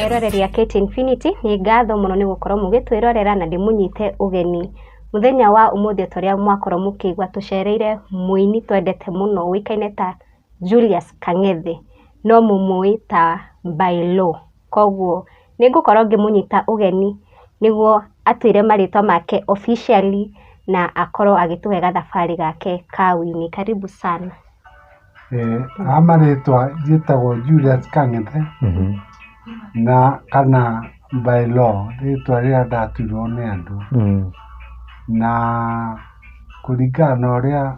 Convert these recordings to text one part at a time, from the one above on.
Eroreria Kate Infinity ni ngatho muno ni gukorwo mugitwirorera na ndimunyite ugeni muthenya wa umuthi toria mwakorwo mukigwa tucereire muini twendete muno wikaine ta Julius Kang'ethe no mumui ta Bailo koguo ningukorwo ngimunyita ugeni niguo atwire maritwa make officially na akorwo agituhe gathabari gake kawini. Karibu sana. Amaritwa jitagwo Julius Kang'ethe na kana Bailo ritwa ria ndatuirwo ni andu na kuringana na uria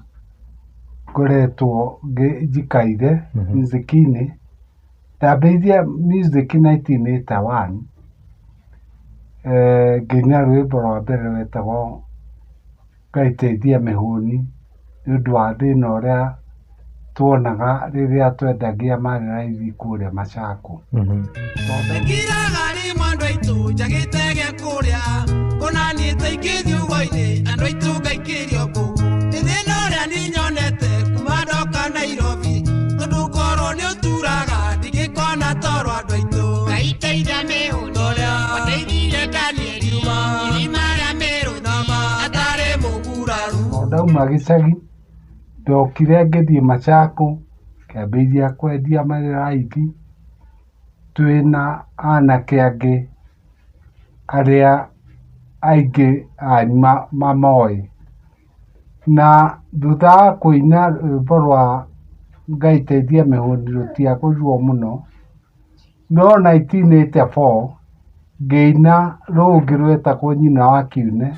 ngoretwo njikaire music-ini ndambirie music 1981 nginya rwimbo rwa mbere rwetagwo Ngai teithia mihuni nĩũndũ wa thĩna ũrĩa tuonaga rĩrĩa twendagia marĩ raithi kũrĩa Macako. Ngiraga rĩ mwandu aitũ njagĩte gĩa kũrĩa kũnaniĩte ingĩthiũgwo-inĩ andũ aitũ ngaikĩrio kũu thĩna ũrĩa niĩ nyonete kuma ndoka Nairobi tondũ ngoro nĩ ũturaga ndigĩkona toro andũ aitũ Ngai teithia mĩhũni wateithire Danieli irima rĩa mĩrũthi atarĩ mũguraru. Ndauma gĩcagi ndokire ngĩthiĩ Macako kĩambĩrĩria kwendia marĩ raithi twĩna anake angĩ arĩa aingĩ anyu mamoĩ na thutha wa kũina rwĩmbo rwa Ngai teithia mĩhũni rũtiakũiguo mũno no 1984 ngĩina rũngĩ rwetagwo nyina wa Kiune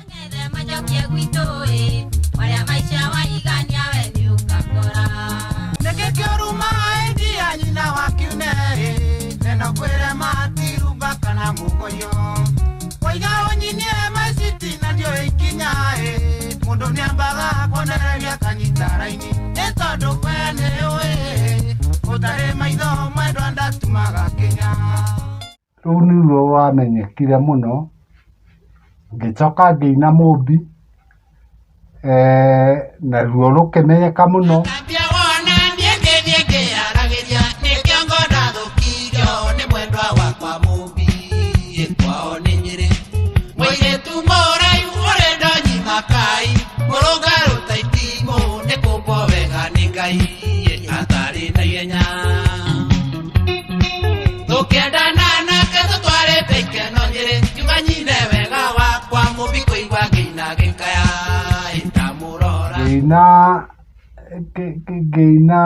rũu nĩruo rwamenyekire mũno ngĩcoka ngĩina Mũmbi naruo rũkĩmenyeka mũno. Ngĩina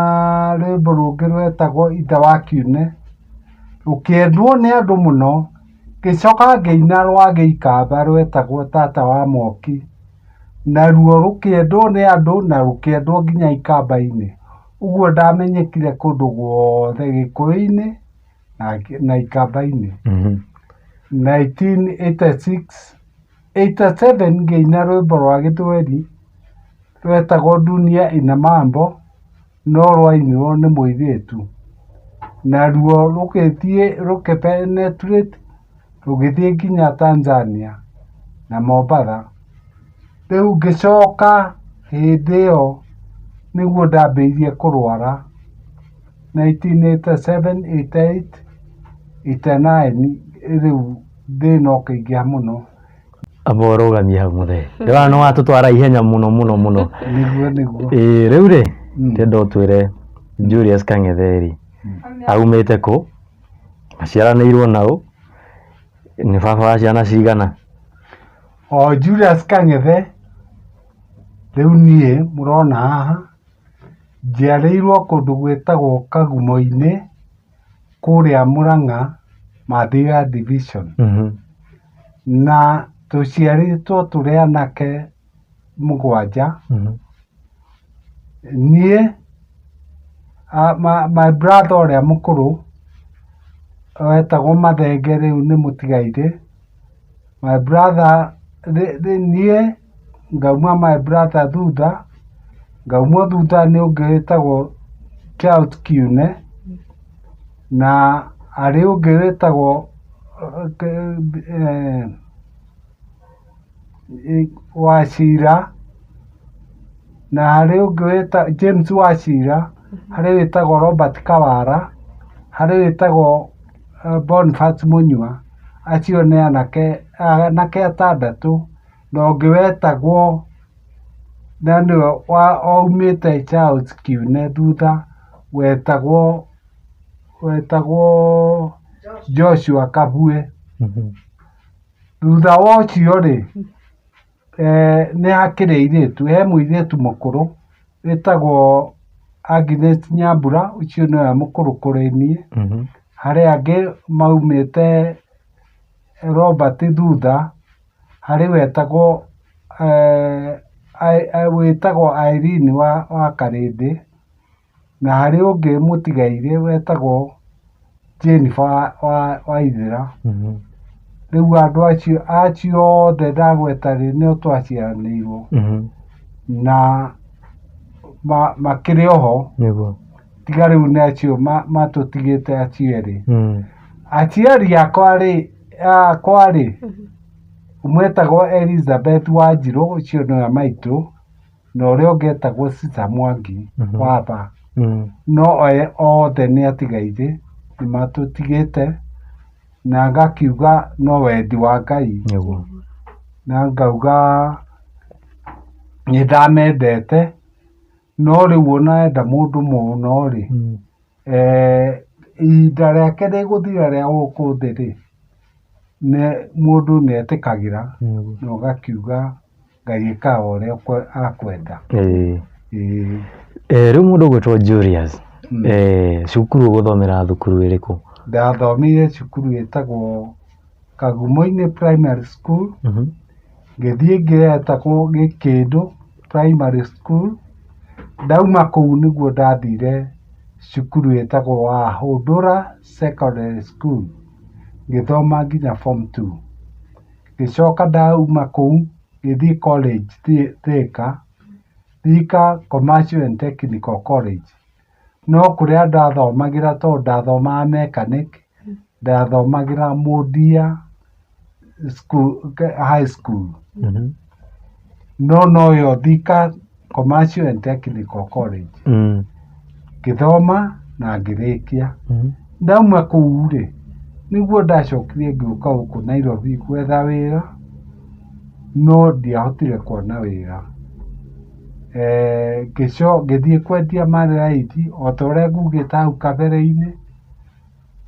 rwĩmbo rũngĩ rwetagwo Ithe wa Kiune rũkĩendwo nĩ andũ mũno ngĩcoka ngĩina rwa Gĩikamba rwetagwo Tata wa Mwoki naruo rũkĩendwo nĩ andũ na rũkĩendwo nginya Ikamba-inĩ ũguo ndamenyekire kũndũ guothe Gĩkũyũ-inĩ na Ikamba-inĩ. 1987 ngĩina rwĩmbo rwa Gĩthweri rwetagwo Dunia Ina Mambo no rwainirwo nĩ mũirĩtu naruo rũkĩpenetrate rũgĩthiĩ nginya Tanzania na Mombatha. Rĩu ngĩcoka hĩndĩ ĩyo nĩguo ndambĩrĩirie kũrwara 1987, 88, 89 rĩu thĩna ũkĩingĩha mũno. Abo ũrũgamie hau mũthee ndĩrona nĩ watũtwara ihenya mũno mũno. Nĩguo rĩu rĩ ndĩrenda ũtwĩre Julius Kang'ethe rĩ aumĩte kũ, aciaranĩirwo naũ, nĩ baba wa ciana cigana? Julius Kang'ethe rĩu niĩ mũrona haha njiarĩirwo kũndũ gwĩtagwo Kagumo-inĩ kũrĩa Mũrang'a Mathioya Division na tũciarĩtwo tũrĩ anake mũgwanja. Niĩ my brother ũrĩa mũkũrũ wetagwo Mathenge rĩu nĩ mũtigairĩ. My brother niĩ ngauma my brother thutha ngauma thutha nĩ ũngĩ wĩtagwo Charles Kiune na arĩ ũngĩ wĩtagwo Wachira na harĩ ũngĩ wĩtagwo James Wachira, harĩ wĩtagwo Robert Kawara, harĩ wĩtagwo Boniface Munyua acio nĩ anake atandatũ na ũngĩ wetagwo na nĩwe oumĩte Charles Kiune thutha wetagwo Joshua Kabue. Thutha wocio rĩ nĩ hakĩrĩ airĩtu he mũirĩtu mũkũrũ wĩtagwo Agnes Nyambura ũcio nĩwe mũkũrũ kũrĩ niĩ. Harĩ angĩ maumĩte Robert thutha harĩ wetagwo Irene wa Karĩndĩ na harĩ ũngĩ mũtigairĩ wetagwo Jennifer Waithĩra. Rĩu andũ acio othe ndagweta rĩ nĩo twaciaranĩirwo na makĩrĩ oho tiga rĩu nĩ acio matũtigĩte acio erĩ. Aciari akwa rĩ ũmwetagwo Elizabeth Wanjirũ ũcio nĩwe maitũ na ũrĩa ũngĩ etagwo Sisa Mwangi Waba. No othe nĩ atigaire nĩ matũtigĩte na ngakiuga no wendi wa Ngai na ngauga nĩ ndamendete no rĩu ona enda mũndũ mũno rĩ ihinda rĩake rĩgũthira rĩa gũkũ thĩ rĩ mũndũ nĩ etĩkagĩra na ũgakiuga Ngai ekaga ũrĩa akwenda. Rĩu mũndũ ũgwĩtwo Julius cukuru ũgũthomera thukuru ĩrĩkũ? Ndathomire cukuru ĩtagwo Kagumo-inĩ Primary School, ngĩthiĩ ngĩetagwo Gĩkĩndũ Primary School. Ndauma kũu nĩguo ndathire cukuru ĩtagwo Wahũndũra Secondary School ngĩthoma nginya form 2. Ngĩcoka ndauma kũu ngĩthiĩ college Thika Commercial and Technical College. No kũrĩa ndathomagĩra tondũ ndathomaga mechanic ndathomagĩra Mũndia High School. No yo Thika Commercial and Technical College ngĩthoma na ngĩrĩkia. Ndauma kũu rĩ nĩguo ndacokire ngĩũka gũkũ Nairobi gwetha wĩra no ndiahotire kuona wĩra. Ngĩthiĩ kwendia maraithi o ta ũrĩa ngugĩte hau kabere-inĩ,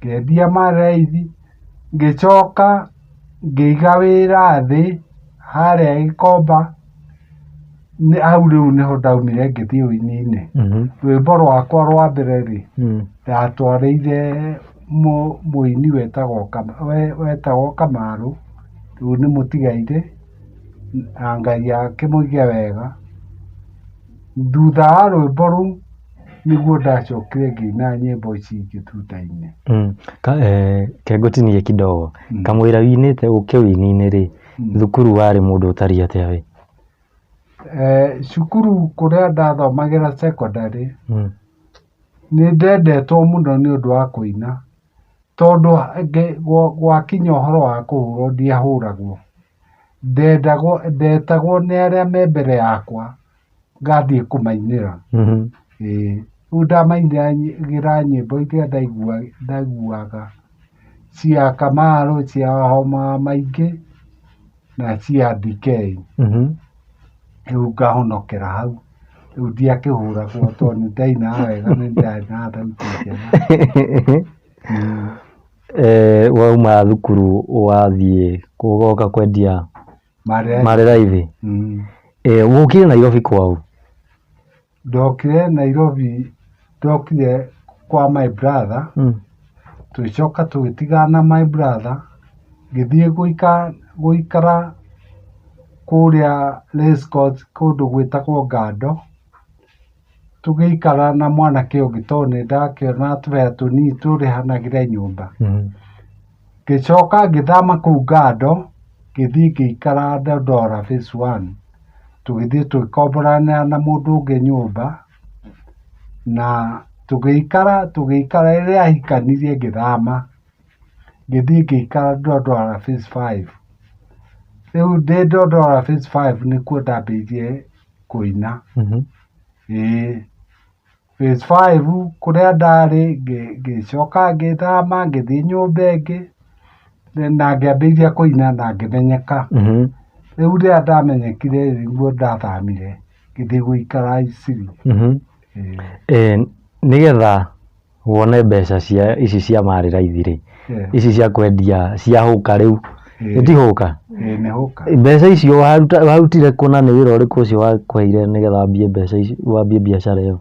ngĩendia maraithi ngĩcoka ngĩiga wĩra thĩ harĩa Gĩkomba. Hau rĩu nĩho ndaumire ngĩthiĩ ũini-inĩ. Rwĩmbo rwakwa rwa mbere rĩ ndatwarĩire mũini wetagwo Kamarũ, rĩu nĩ mũtigaire na Ngai akĩmũige wega. Thutha wa rwĩmbo rũu nĩguo ndacokire ngĩina nyĩmbo ici ingĩ thutha-inĩ. Kengũtinie kidogo kamũira winĩte ũke ũini-inĩ rĩ thukuru warĩ mũndũ ũtariĩ atĩa we? Cukuru kũrĩa ndathomagĩra secondary nĩ ndendetwo mũno nĩ ũndũ wa kũina tondũ gwakinya ũhoro wa kũhũrwo ndiahũragwo. Ndetagwo nĩ arĩa me mbere yakwa ngathiĩ kũmainĩra. Rĩu ndamainagĩra nyĩmbo iria ndaiguaga cia Kamarũ, cia Wahoma Maingĩ na cia DK. Rĩu ngahonokera hau. Rĩu ndiakĩhũragwo tondũ nĩ ndainaga wega nĩ ndarĩ na thauti njega. Wauma thukuru wathiĩ gũgoka kwendia maraithi gũkire Nairobi kwao? Ndokire Nairobi, ndokire kwa my brother. Tũgĩcoka tũgĩtigana na my brother ngĩthiĩ gũikara kũrĩa Race Course kũndũ gwĩtagwo Ngando. Tũgĩikara na mwanake ũngĩ tondũ nĩ ndakĩona tũbea tũnini tũrĩhanagĩre nyũmba. Ngĩcoka ngĩthama kũu Ngando ngĩthiĩ ngĩikara Dandora Phase 1. Tũgĩthiĩ tũgĩkomboranĩra na mũndũ ũngĩ nyũmba na tũgĩikara rĩrĩa ahikanirie ngĩthama ngĩthiĩ ngĩikara Dandora Phase 5. Rĩu ndĩ Dandora Phase 5 nĩkuo ndambĩirie kũina. phase 5 kũrĩa ndarĩ ngĩcoka ngĩthama ngĩthiĩ nyũmba ĩngĩ na ngĩambĩrĩria kũina na ngĩmenyeka. Rĩu rĩrĩa ndamenyekire nĩguo ndathamire ngĩthiĩ gũikara Isiri. Nĩgetha wone mbeca ici cia marĩ raithi rĩ, ici cia kwendia cia hũka rĩu ti hũka? Nĩ hũka. Mbeca icio warutire kũ na nĩ wĩra ũrĩkũ ũcio wakũheire nĩgetha wambie mbeca ici, wambie biacara ĩyo?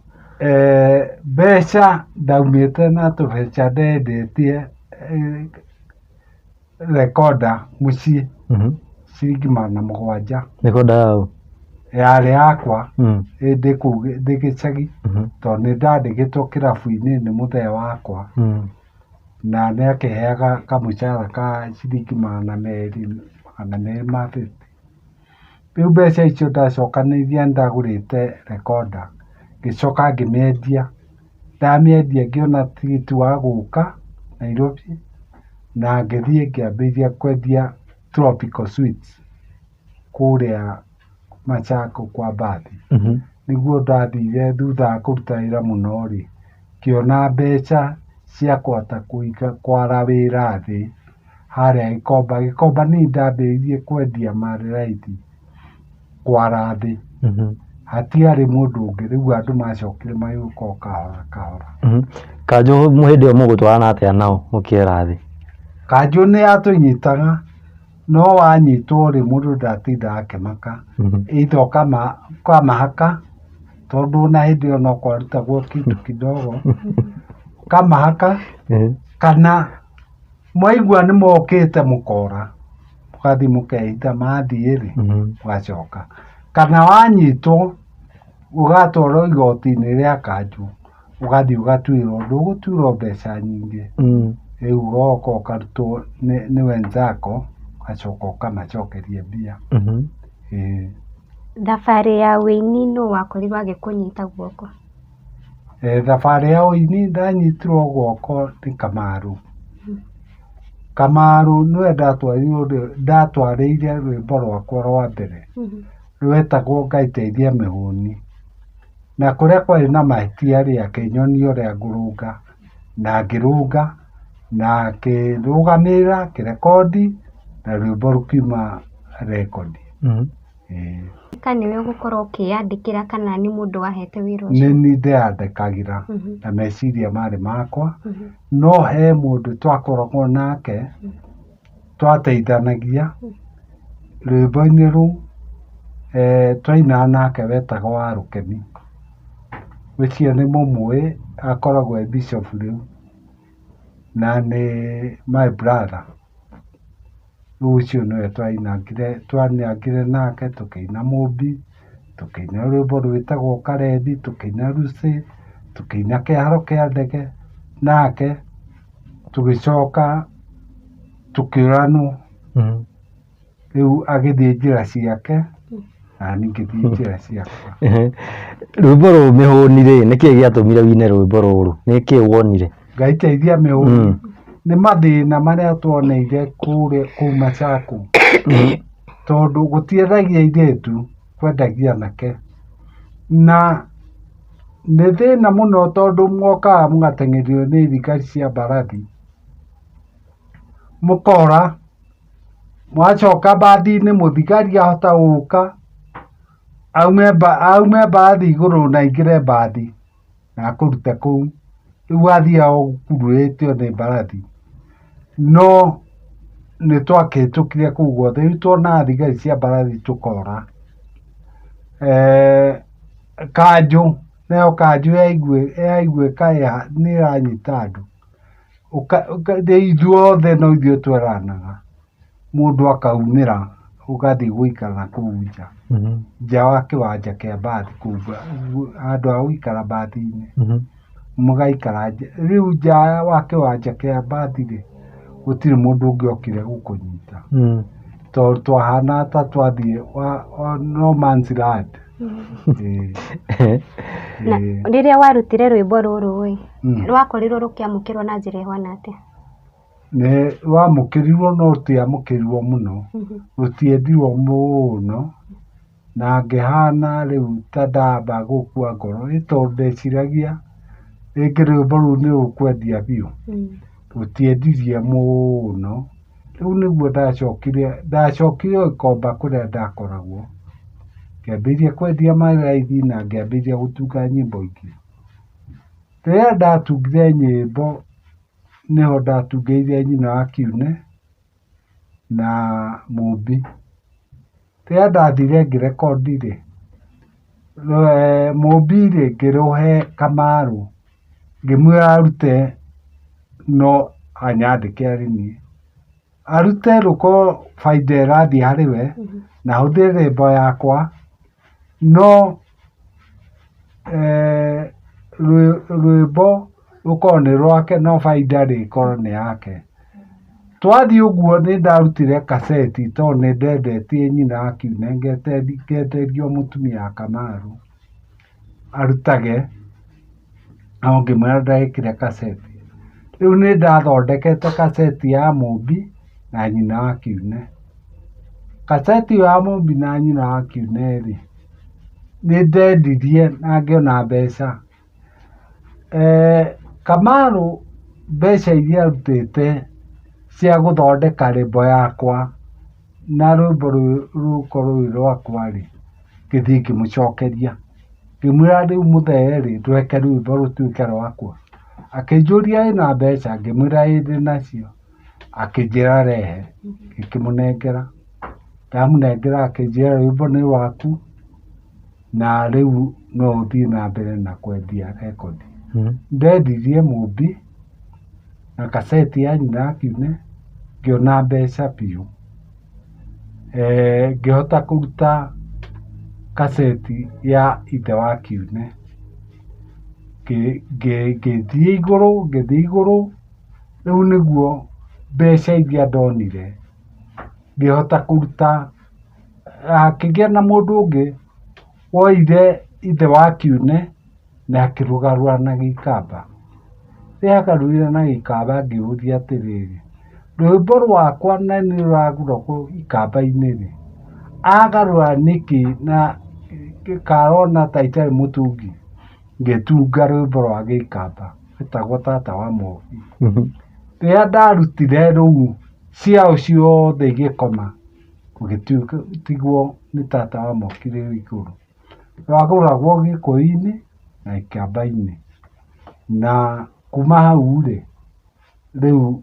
Mbeca ndaumĩte na tũbeca ndendetie rekoda mũciĩ ciringi 700. Rekoda yaũ? Yarĩ yakwa ndĩ kũu ndĩ gĩcagi tondũ nĩ ndandĩkĩtwo kĩrabu-inĩ nĩ mũthee wakwa na nĩ akĩheaga kamũcara ka ciringi 250. Rĩu mbeca icio ndacokanĩrĩria ndagũrĩte rekoda ngĩcoka ngĩmĩendia. Ndamĩendia ngĩona tigiti wa gũka Nairobi na ngĩthiĩ ngĩambĩrĩria kwendia Tropical Sweets kũrĩa Machako kwa Mbathi. Nĩguo ndathire thutha wa kũruta wĩra mũno rĩ, ngĩona mbeca cia kũhota kwara wĩra thĩ harĩa Gĩkomba. Gĩkomba nĩ ndambĩrĩirie kwendia marĩ raithi kwara thĩ, hatiarĩ mũndũ ũngĩ. Rĩu andũ macokire magĩũka o kahora kahora. Kanjũ hĩndĩ ĩyo mũgũtwarana atĩa nao mũkĩera thĩ? Kanjũ nĩ atũnyitaga, no wanyitwo rĩ mũndũ ndatindaga akĩmaka, either ũkamahaka tondũ na hĩndĩ ĩyo no kwarutagwo kĩndũ kidogo, ũkamahaka kana mwaigua nĩ mokĩte mũkora mũgathiĩ mũkeita, mathiĩ rĩ mũgacoka. Kana wanyitwo ũgatwarwo igoti-inĩ rĩa Kanjũ ũgathiĩ ũgatuĩrwo, ndũgũtuĩrwo mbeca nyingĩ. Rĩu ũgoka ũkarutwo nĩ wenzako ũgacoka ũkamacokeria mbia. Thabarĩ ya ũini nũ wakorirwo agĩkũnyita guoko? Thabarĩ ya ũini ndanyitirwo guoko nĩ Kamarũ. Kamarũ nĩwe ndatwarĩire rwĩmbo rwakwa rwa mbere rwetagwo Ngai teithia mĩhũni, na kũrĩa kwarĩ na mahĩtia rĩ akĩnyonia ũrĩa ngũrũnga na ngĩrũnga na akĩrũgamĩrĩra kĩrekondi na rwĩmbo rũkiuma rekondi. Ka nĩwe ũgũkorwo ũkĩyandĩkĩra kana nĩ mũndũ wahete wĩra ũcio? Nĩ niĩ ndeyandĩkagĩra na meciria marĩ makwa, no he mũndũ twakoragwo nake twateithanagia rwĩmbo-inĩ rũu. Twainaga nake wetagwo wa Rũkeni, ũcio nĩ mũmũĩ, akoragwo e bishop rĩu na nĩ my brother. Rĩu ũcio nĩwe twanangire nake tũkĩina Mũmbi, tũkĩina rwĩmbo rwĩtagwo Karethi, tũkĩina Lucy, tũkĩina Kĩharo kĩa ndege nake, tũgĩcoka tũkĩũranwo. Rĩu agĩthiĩ njĩra ciake na niĩ ngĩthiĩ njĩra ciakwa. Rwĩmbo rũu mĩhũni rĩ, nĩkĩĩ gĩatũmire wine rwĩmbo rũrũ? Nĩkĩĩ wonire? Ngai teithia mĩhũni nĩ mathĩna marĩa tuoneire kũu Machako, tondũ gũtiendagia airĩtu, kwendagia anake, na nĩ thĩna mũno tondũ mwokaga mũgateng'erio nĩ thigari cia mbarathi mũkora, mwacoka mbathi-inĩ mũthigari ahota gũka aume mbathi igũrũ na aingĩre mbathi na akũrute kũu. Rĩu athiaga ũkuruĩtio nĩ mbarathi, no nĩ twakĩhĩtũkire kũu guothe. Rĩu tuonaga thigari cia mbarathi tũkora. Kanjũ nayo Kanjũ yaigua nĩ ĩranyita andũ, ithuothe no ithuĩ tweranaga, mũndũ akaumĩra ũgathiĩ gũikara kũu nja wa kĩwanja kĩa mbathi kũu, handũ ha gũikara mbathi-inĩ mũgaikara nja. Rĩu nja wa kĩwanja kĩa mbathi rĩ gũtirĩ mũndũ ũngĩ okire gũkũnyita tondũ twahana ta twathiĩ no man's land. Na rĩrĩa warutire rwĩmbo rũrũ rwakorirwo rũkĩamũkĩrwo na njĩra ĩhana atĩa? Nĩ rwamũkĩrirwo no rũtiamũkĩrirwo mũno, rũtiendirwo mũno, na ngĩhana rĩu ta ndamba gũkua ngoro nĩ tondũ ndeciragia rĩngĩ rwĩmbo rũu nĩ rũkwendia biũ rũtiendirie mũno. Rĩu nĩguo ndacokire Gĩkomba kũrĩa ndakoragwo ngĩambĩrĩria kwendia maraithi na ngĩambĩrĩria gũtunga nyĩmbo ingĩ. Rĩrĩa ndatungire nyĩmbo nĩho ndatungĩire Nyina wa Kiune na Mumbi. Rĩrĩa ndathire ngĩrekondi-rĩ, Mumbi-rĩ ngĩrũhe Kamarũ ngĩmwĩra arute no anyandĩke arĩ niĩ, arute rũkorwo baida ĩrathiĩ harĩ we na hũthĩre rwĩmbo yakwa, no rwĩmbo rũkorwo nĩ rwake no baida rĩkorwo nĩ yake. Twathiĩ ũguo nĩ ndarutire kaseti tondũ nĩ ndendetie Nyina wa Kiune ngenderio mũtumia Kamarũ arutage no ngĩmwĩra ndagĩkĩre kaseti. Rĩu nĩ ndathondekete kaseti ya Mumbi na Nyina wa Kiune. Kaseti ya Mumbi na Nyina wa Kiune-rĩ nĩ ndendirie na ngĩona mbeca. Kamarũ mbeca iria arutĩte cia gũthondeka rwĩmbo yakwa na rwĩmbo rũkorwo rwĩ rwakwa-rĩ, ngĩthiĩ ngĩmũcokeria ngĩmwĩra rĩu mũthee-rĩ ndũreke rwĩmbo rũtuĩke rwakwa. Akĩnjũria wĩna mbeca, ngĩmwĩra ĩĩ ndĩnacio. Akĩnjĩra rehe, ngĩkĩmũnengera. Ndamũnengera akĩnjĩra rwĩmbo nĩ rwaku na rĩu no ũthiĩ na mbere na kwendia rekondi. Ndendirie Mumbi na kaseti ya Nyina wa Kiune ngĩona mbeca biũ. Ngĩhota kũruta kaseti ya Ithe wa Kiune. Ngĩthiĩ igũrũ, rĩu nĩguo mbeca iria ndonire ngĩhota kũruta. Akĩgĩa na mũndũ ũngĩ woire Ithe wa Kiune na akĩrũgarũra na Gĩikamba. Rĩrĩa agarũrire na Gĩikamba ngĩũria atĩrĩrĩ, rwĩmbo rwakwa na nĩ rũragũragwo ikamba-inĩ-rĩ, agarũra nĩkĩ na karona ta itarĩ mũtungi? Ngĩtunga rwĩmbo rwa Gĩikamba rwĩtagwo Tata wa Mobi. Rĩrĩa ndarutire rũu ciao ciothe igĩkoma gũgĩtigwo nĩ Tata wa Mobi rĩu igũrũ. Rwagũragwo Gĩkũyũ-inĩ na ikamba-inĩ, na kuma hau-rĩ rĩu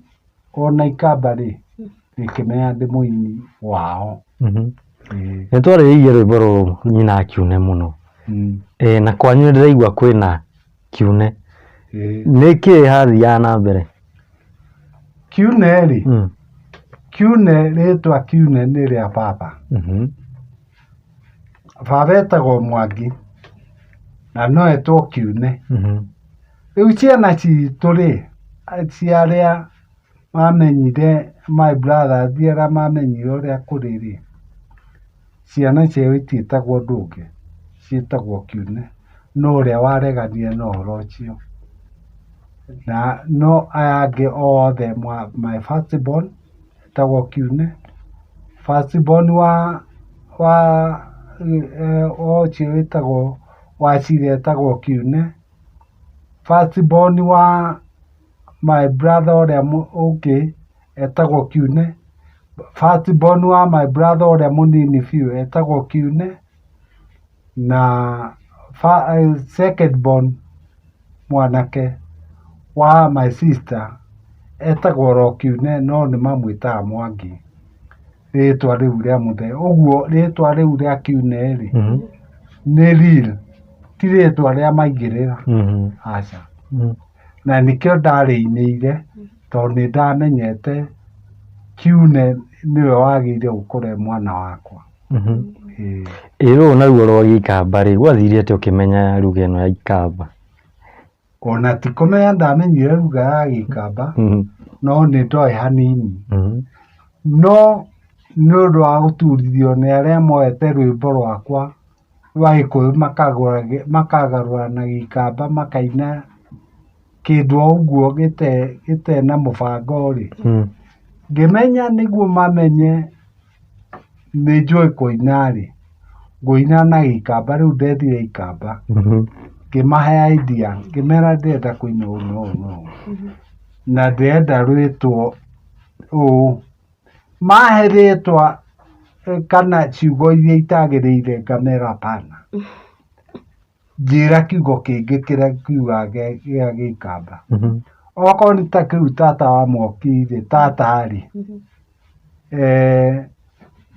ona ikamba-rĩ rĩkĩmenya ndĩ mũini wao. Nĩtwarĩrĩirie rwĩmbo rũrũ Nyina wa Kiune mũno. Na kwanyu nĩndĩraigua kwĩna Kiune. Nĩkĩĩ hathiaga na mbere? Kiune-rĩ, Kiune rĩtwa Kiune nĩ rĩa baba. Baba etagwo Mwangi na no etwo Kiune. Rĩu ciana citũ-rĩ, cia arĩa mamenyire my brothers arĩa mamenyire ũrĩa kũrĩ-rĩ, ciana ciao itiĩtagwo ũndũ ũngĩ, ciĩtagwo Kiune. No ũrĩa wareganire na ũhoro ũcio na no aya angĩ othe my first born etagwo Kiune, first born wa ũcio wĩtagwo Wachira etagwo Kiune, first born wa my brother ũrĩa ũngĩ etagwo Kiune, first born wa my brother ũrĩa mũnini biũ etagwo Kiune, na second born mwanake wa my sister etagwo ro Kiune no nĩ mamwĩtaga Mwangi rĩtwa rĩu rĩa mũthee. Ũguo rĩtwa rĩu rĩa Kiune-rĩ nĩ real, ti rĩtwa rĩa maigĩrĩra, aca. Na nĩkĩo ndarĩinĩire tondũ nĩ ndamenyete Kiune nĩwe wagĩrĩire gũkorwo mwana wakwa. Rũrũ naruo rwa Gĩikamba-rĩ, gwathire atĩa ũkĩmenya ruga ĩno ya ikamba? Ona ti kũmenya ndamenyire ruga ya Gĩikamba, no nĩ ndoĩ hanini. No nĩ ũndũ wa gũturithio nĩ arĩa moete rwĩmbo rwakwa rwa Gĩkũyũ makagarũra na Gĩikamba makaina kĩndũ o ũguo gĩtarĩ na mũbango-rĩ, ngĩmenya nĩguo mamenye nĩ njũĩ kũina-rĩ, ngũina na gĩikamba rĩu ndethire ikamba ngĩmahe idea ngĩmera ndĩrenda kũina ũũ na ũũ na ũũ na ndĩrenda rwĩtwo ũũ mahe rĩtwa kana ciugo iria itagĩrĩire ngamera pana njĩra kiugo kĩngĩ kĩrĩa kiuga gĩa gĩikamba okorwo nĩ ta kĩu tata wa Mwoki-rĩ tata-rĩ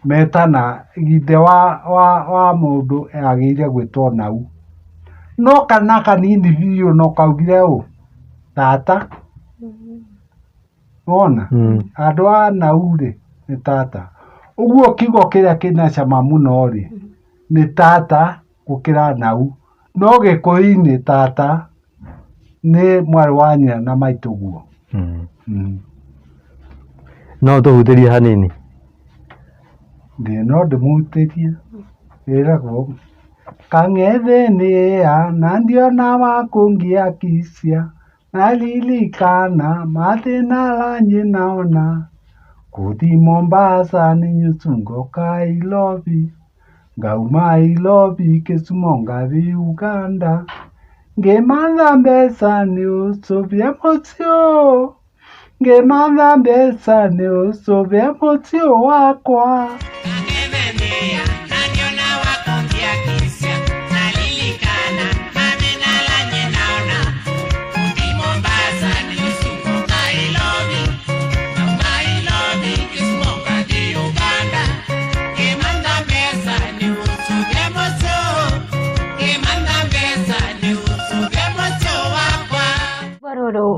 metana ithe wa mũndũ agĩrĩire gwĩtwo Nau no kana kanini biũ no kaugire ũũ tata wona andũ a Nau-rĩ nĩ tata ũguo kiugo kĩrĩa kĩna cama mũno-rĩ nĩ tata gũkĩra Nau no Gĩkũyũ-inĩ tata nĩ mwarĩ wa nyina na maitũguo. No tũhutĩrie hanini no ndĩmũhutĩrie wĩragwo kang'etheni na ndiona wa kũngiakisia nalililikana mathĩna lanyi naona kuthi Mombasa ni nyusungo kailobi ngauma ilobi Kisumu ngathi Uganda ngematha mbeca nĩ ũcũbia mũciĩ ngematha mbeca nĩ ũcũbia mũciĩ wakwa.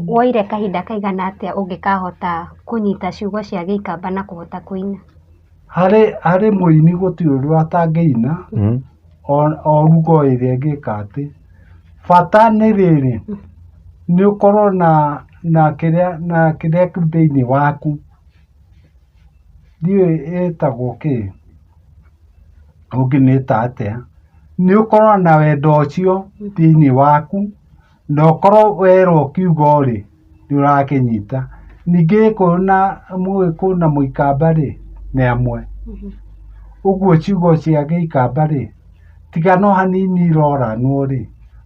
Woire kahinda kaigana atĩa ũngĩkahota kũnyita ciugo cia gĩikamba na kũhota kũina? Harĩ mũini gũtirĩ ũrĩa atangĩina o rugo ĩrĩa ĩngĩka atĩ bata nĩ rĩrĩ nĩ ũkorwo na kĩrĩa kĩu thĩinĩ waku ndiũĩ ĩtagwo kĩ ũngĩmĩta atĩa nĩ ũkorwo na wendo ũcio thĩinĩ waku na ũkorwo werwo kiugo-rĩ nĩ ũrakĩnyita. Ningĩ Mũgĩkũyũ na Mũikamba-rĩ nĩ amwe ũguo ciugo cia Gĩikamba-rĩ tiga no hanini iroranwo-rĩ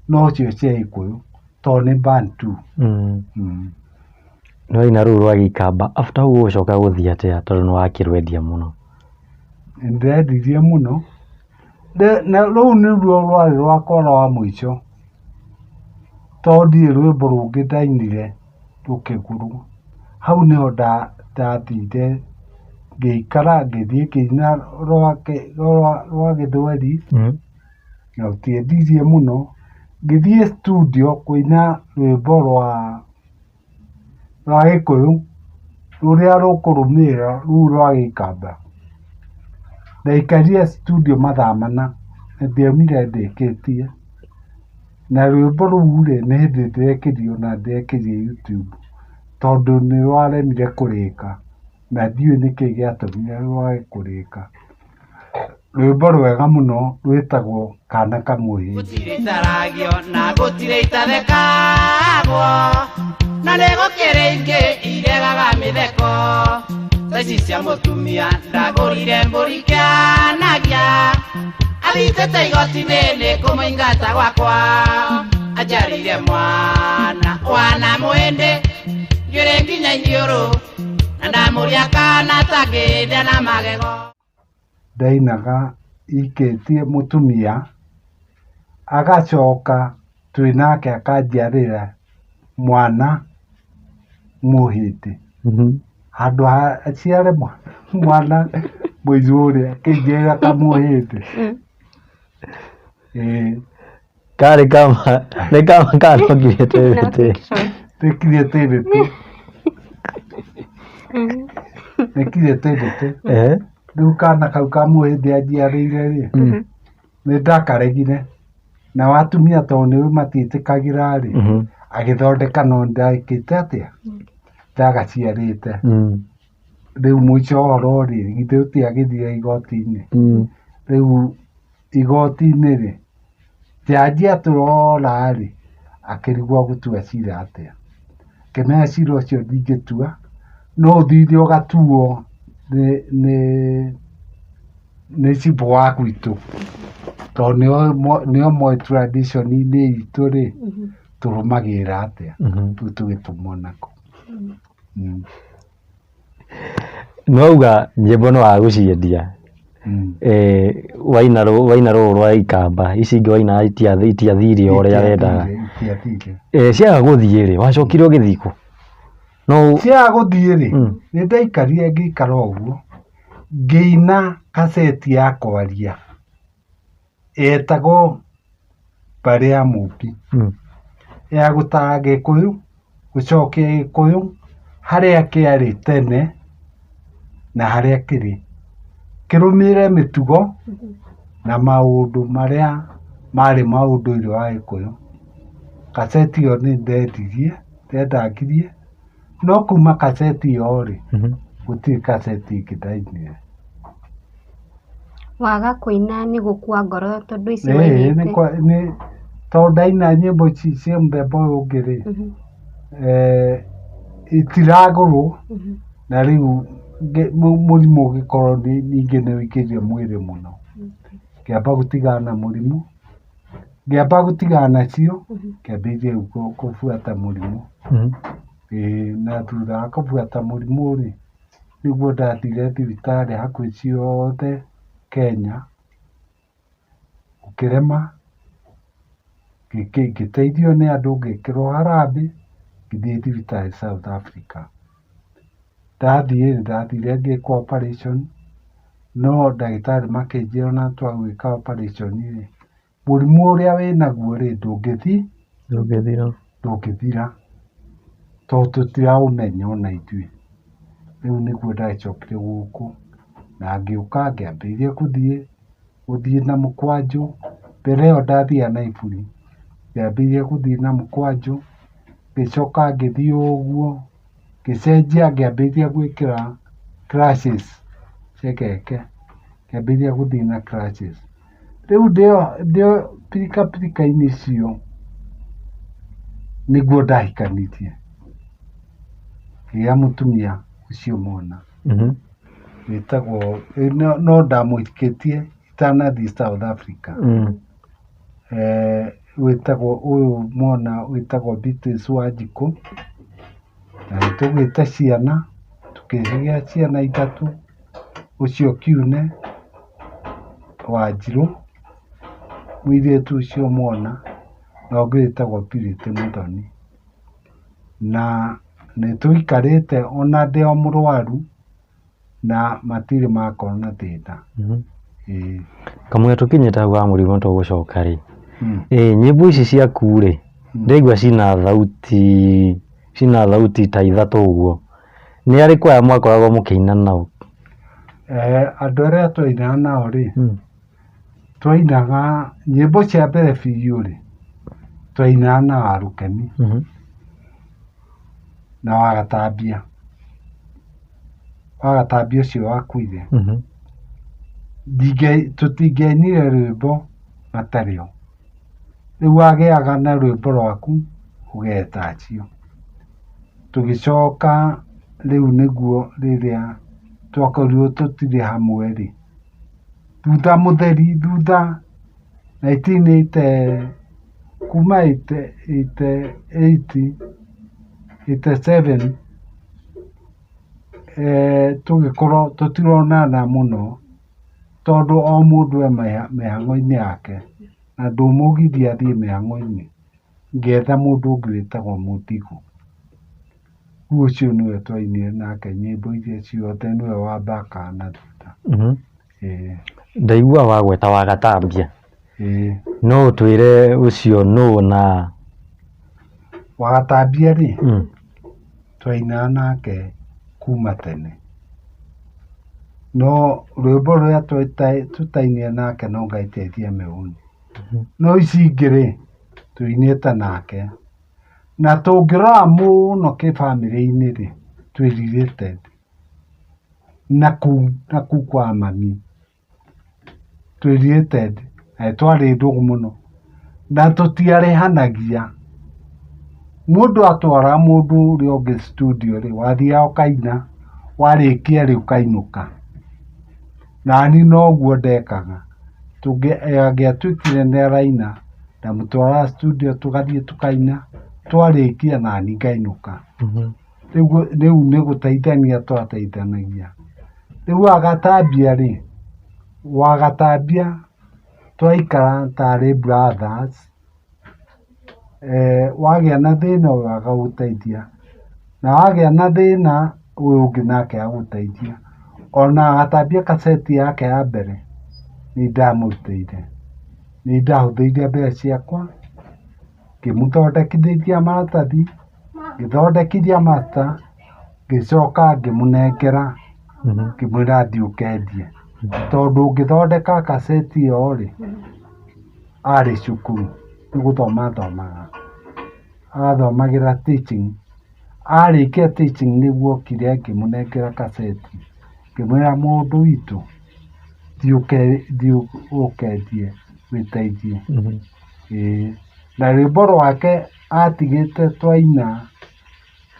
no cio cia Gĩkũyũ tondũ nĩ Bantu. Nĩwaina rũu rwa Gĩikamba after ũguo ũgũcoka gũthiĩ atĩa tondũ nĩwakĩrwendia mũno? Nĩndendirie mũno na rũu nĩruo rwarĩ rwakwa rwa mũico tondũ ndirĩ rwĩmbo rũngĩ ndainire rũkĩgũrwo. Hau nĩho ndathire ngĩikara ngĩthiĩ ngĩina rwa Gĩthweri na rũtiendirie mũno ngĩthiĩ studio kũina rwĩmbo rwa Gĩkũyũ rũrĩa rũkũrũmĩrĩra rũu rwa Gĩikamba ndaikarire studio mathaa mana na ndiaumire ndĩkĩtie na rwĩmbo rũu-rĩ nĩ hĩndĩ ndĩrekĩrire na ndĩrekĩrire YouTube tondũ nĩ rwaremire kũrĩka na ndiũĩ nĩkĩĩ gĩatũmire rwage kũrĩka. Rwĩmbo rwega mũno rwĩtagwo Kana Kamũhĩ. Gũtirĩ itaragio na gũtirĩ itathekagwo na nĩ gũkĩrĩ ingĩ iregaga mĩtheko ta ici cia mũtumia ndagũrire mbũri kĩanagia athitĩte igoti-inĩ nĩ kũmũingata gwakwa anjarire mwana mwĩndĩ njuĩrĩ nginya iniũrũ na ndamũria kana takĩndia na magego. Ndainaga ikĩtie mũtumia agacoka twĩ nake akanjiarĩra mwana mũhĩndĩ handũ aciare mwana mũirũ ũrĩa akĩnjĩra kamũhĩndĩ. Karĩ kama nĩ kama kanokire twĩrĩtĩ Tekire tĩrĩtĩ nekire tĩrĩtĩ rĩu kana kau ka mũhĩndĩ anjiarĩire-rĩ nĩ ndakaregire na watumia tondũ nĩũĩ matiĩtĩkagĩra-rĩ agĩthondeka no ndekĩte atĩa ndagaciarĩte. Rĩu mũico wa ũhoro-rĩ githĩ gũtiagĩthire igoti-inĩ rĩu igoti-inĩ-rĩ jaji atũrora-rĩ akĩrigwo gũtua cira atĩa kĩmenya cira ũcio ndingĩtua no ũthire ũgatuo nĩ cibũ wa gwitũ tondũ nĩo moĩ tradition-inĩ itũ rĩ tũrũmagĩrĩra atĩa tũu tũgĩtũmwo nako. Nwauga nyĩmbo no agũciendia waina rũrũ rwa ikamba ici ingĩ waina itiathire ũrĩa wendaga ciaga gũthiĩ rĩ wacokire ũgĩthiĩ kũ? No ciaga gũthiĩ rĩ nĩ ndaikarire ngĩikara ũguo ngĩina kaseti ya kwaria etagwo Mbarĩ ya Mũmbi ya gũtara Gĩkũyũ gũcokia Gĩkũyũ harĩa kĩarĩ tene na harĩa kĩrĩ kĩrũmĩrĩre mĩtugo na maũndũ marĩa marĩ maũndũire wa Gĩkũyũ. Kaseti ĩyo nĩ ndendagirie no kuma kaseti ĩyo rĩ gũtirĩ kaseti ĩngĩ ndainire. Waga kũina nĩ gũkua ngoro tondũ ici wainĩte? Tondũ ndaina nyĩmbo ici cia mũthemba ũyũ ũngĩ rĩ itiragũrwo na rĩu mũrimũ ũgĩkorwo ningĩ nĩ wĩingĩrire mwĩrĩ mũno ngĩamba gũtigana na mũrimũ ngĩamba gũtigana nacio ngĩambĩrĩria gũbuata mũrimũ na thutha wa kũbuata mũrimũ rĩ nĩguo ndathire thibitarĩ hakuhĩ ciothe Kenya gũkĩrema ngĩteithio nĩ andũ ngĩkĩrwo harambĩ ngĩthiĩ thibitarĩ South Africa. Ndathire ngĩkwo operation no ndagĩtarĩ makĩnjĩra ona twagwĩka operation rĩ mũrimũ ũrĩa wĩnaguo rĩ ndũngĩthira tondũ tũtiraũmenya ona ithuĩ. Rĩu nĩguo ndagĩcokire gũkũ na ngĩũka ngĩambĩrĩria gũthiĩ na mũkwanjũ. Mbere ĩyo ndathiaga na iburi ngĩambĩrĩria gũthiĩ na mũkwanjũ ngĩcoka ngĩthiĩ ũguo ngĩcenjia ngĩambĩrĩria gwĩkĩra crutches cia keke ngĩambĩrĩria gũthiĩ na crutches. Rĩu ndĩo pirikapirika-inĩ icio nĩguo ndahikanirie ngĩgĩa mũtumia ũcio mwana wĩtagwo no ndamũhikĩtie itanathiĩ South Africa wĩtagwo ũyũ mwana wĩtagwo Beatrice Wanjikũ na nĩtũgĩte ciana tũkĩgĩa ciana ithatũ ũcio Kiune Wanjirũ mũirĩtu ũcio mwana na ũngĩ wĩtagwo Purity Muthoni na nĩtũikarĩte ona ndĩ o mũrwaru na matirĩ makorwo na thĩna. Kamwe tũkinyĩte hau wa mũrimũ tũgũcoka rĩ nyĩmbo ici ciaku rĩ ndaigua cina thauti ta ithatũ ũguo nĩ arĩkũ aya mwakoragwo mũkĩina nao? Andũ arĩa twainaga nao rĩ twainaga nyĩmbo cia mbere biũ rĩ twainaga na wa Rũkeni na wa Gatambia ũcio wakuire tũtingĩainire rwĩmbo matarĩ o. Rĩu wagĩaga na rwĩmbo rwaku ũgeta acio tũgĩcoka rĩu nĩguo rĩrĩa twakorirwo tũtirĩ hamwe rĩ thutha mũtheri thutha 1980 kuma 87 tũgĩkorwo tũtironana mũno tondũ o mũndũ e mĩhang'o-inĩ yake na ndũmũgiria athiĩ mĩhang'o-inĩ ngĩetha mũndũ ũngĩ wĩtagwo Mũndigũ. Rĩu ũcio nĩwe twainire nake nyĩmbo iria ciothe nĩwe wambakaga na thutha. Ndaigua wagweta wa Gatambia no ũtwĩre ũcio nũ na wa Gatambia rĩ twainaga nake kuma tene no rwĩmbo rũrĩa tũtainire nake no Ngai Teithia Mĩhũni no ici ingĩ rĩ tũinĩte nake na tũngĩrora mũno kĩbamĩrĩ-inĩ rĩ twĩ-related na kũu kwa mami twĩ-related na twarĩ ndũgũ mũno na tũtiarehanagia. Mũndũ atwara mũndũ ũrĩa ũngĩ studio rĩ wathiaga ũkaina warĩkia rĩ ũkainũka nani noguo ndekaga angĩatuĩkire nĩaraina ndamũtwara studio tũgathiĩ tũkaina twarĩkia nani ngainũka rĩu nĩ gũteithania twateithanagia rĩu Wagatambia twaikara tarĩ brothers wagĩa na thĩna ũyũ agagũteithia na wagĩa na thĩna ũyũ ũngĩ nake agũteithia ona Agatambia kaseti yake ya mbere nĩndamũrutĩire nĩndahũthĩrire mbeca ciakwa ngĩmũthondekithĩria maratathi ngĩthondekithia master ngĩcoka ngĩmũnengera ngĩmwĩra thiĩ ũkendie tondũ ũngĩthondeka kaseti ĩyo rĩ arĩ cukuru nĩgũthoma athomaga athomagĩra teaching arĩkia teaching nĩguo okire ngĩmũnengera kaseti ngĩmwĩra mũndũ witũ thiĩ ũkendie wĩteithie na rwĩmbo rwake atigĩte twaina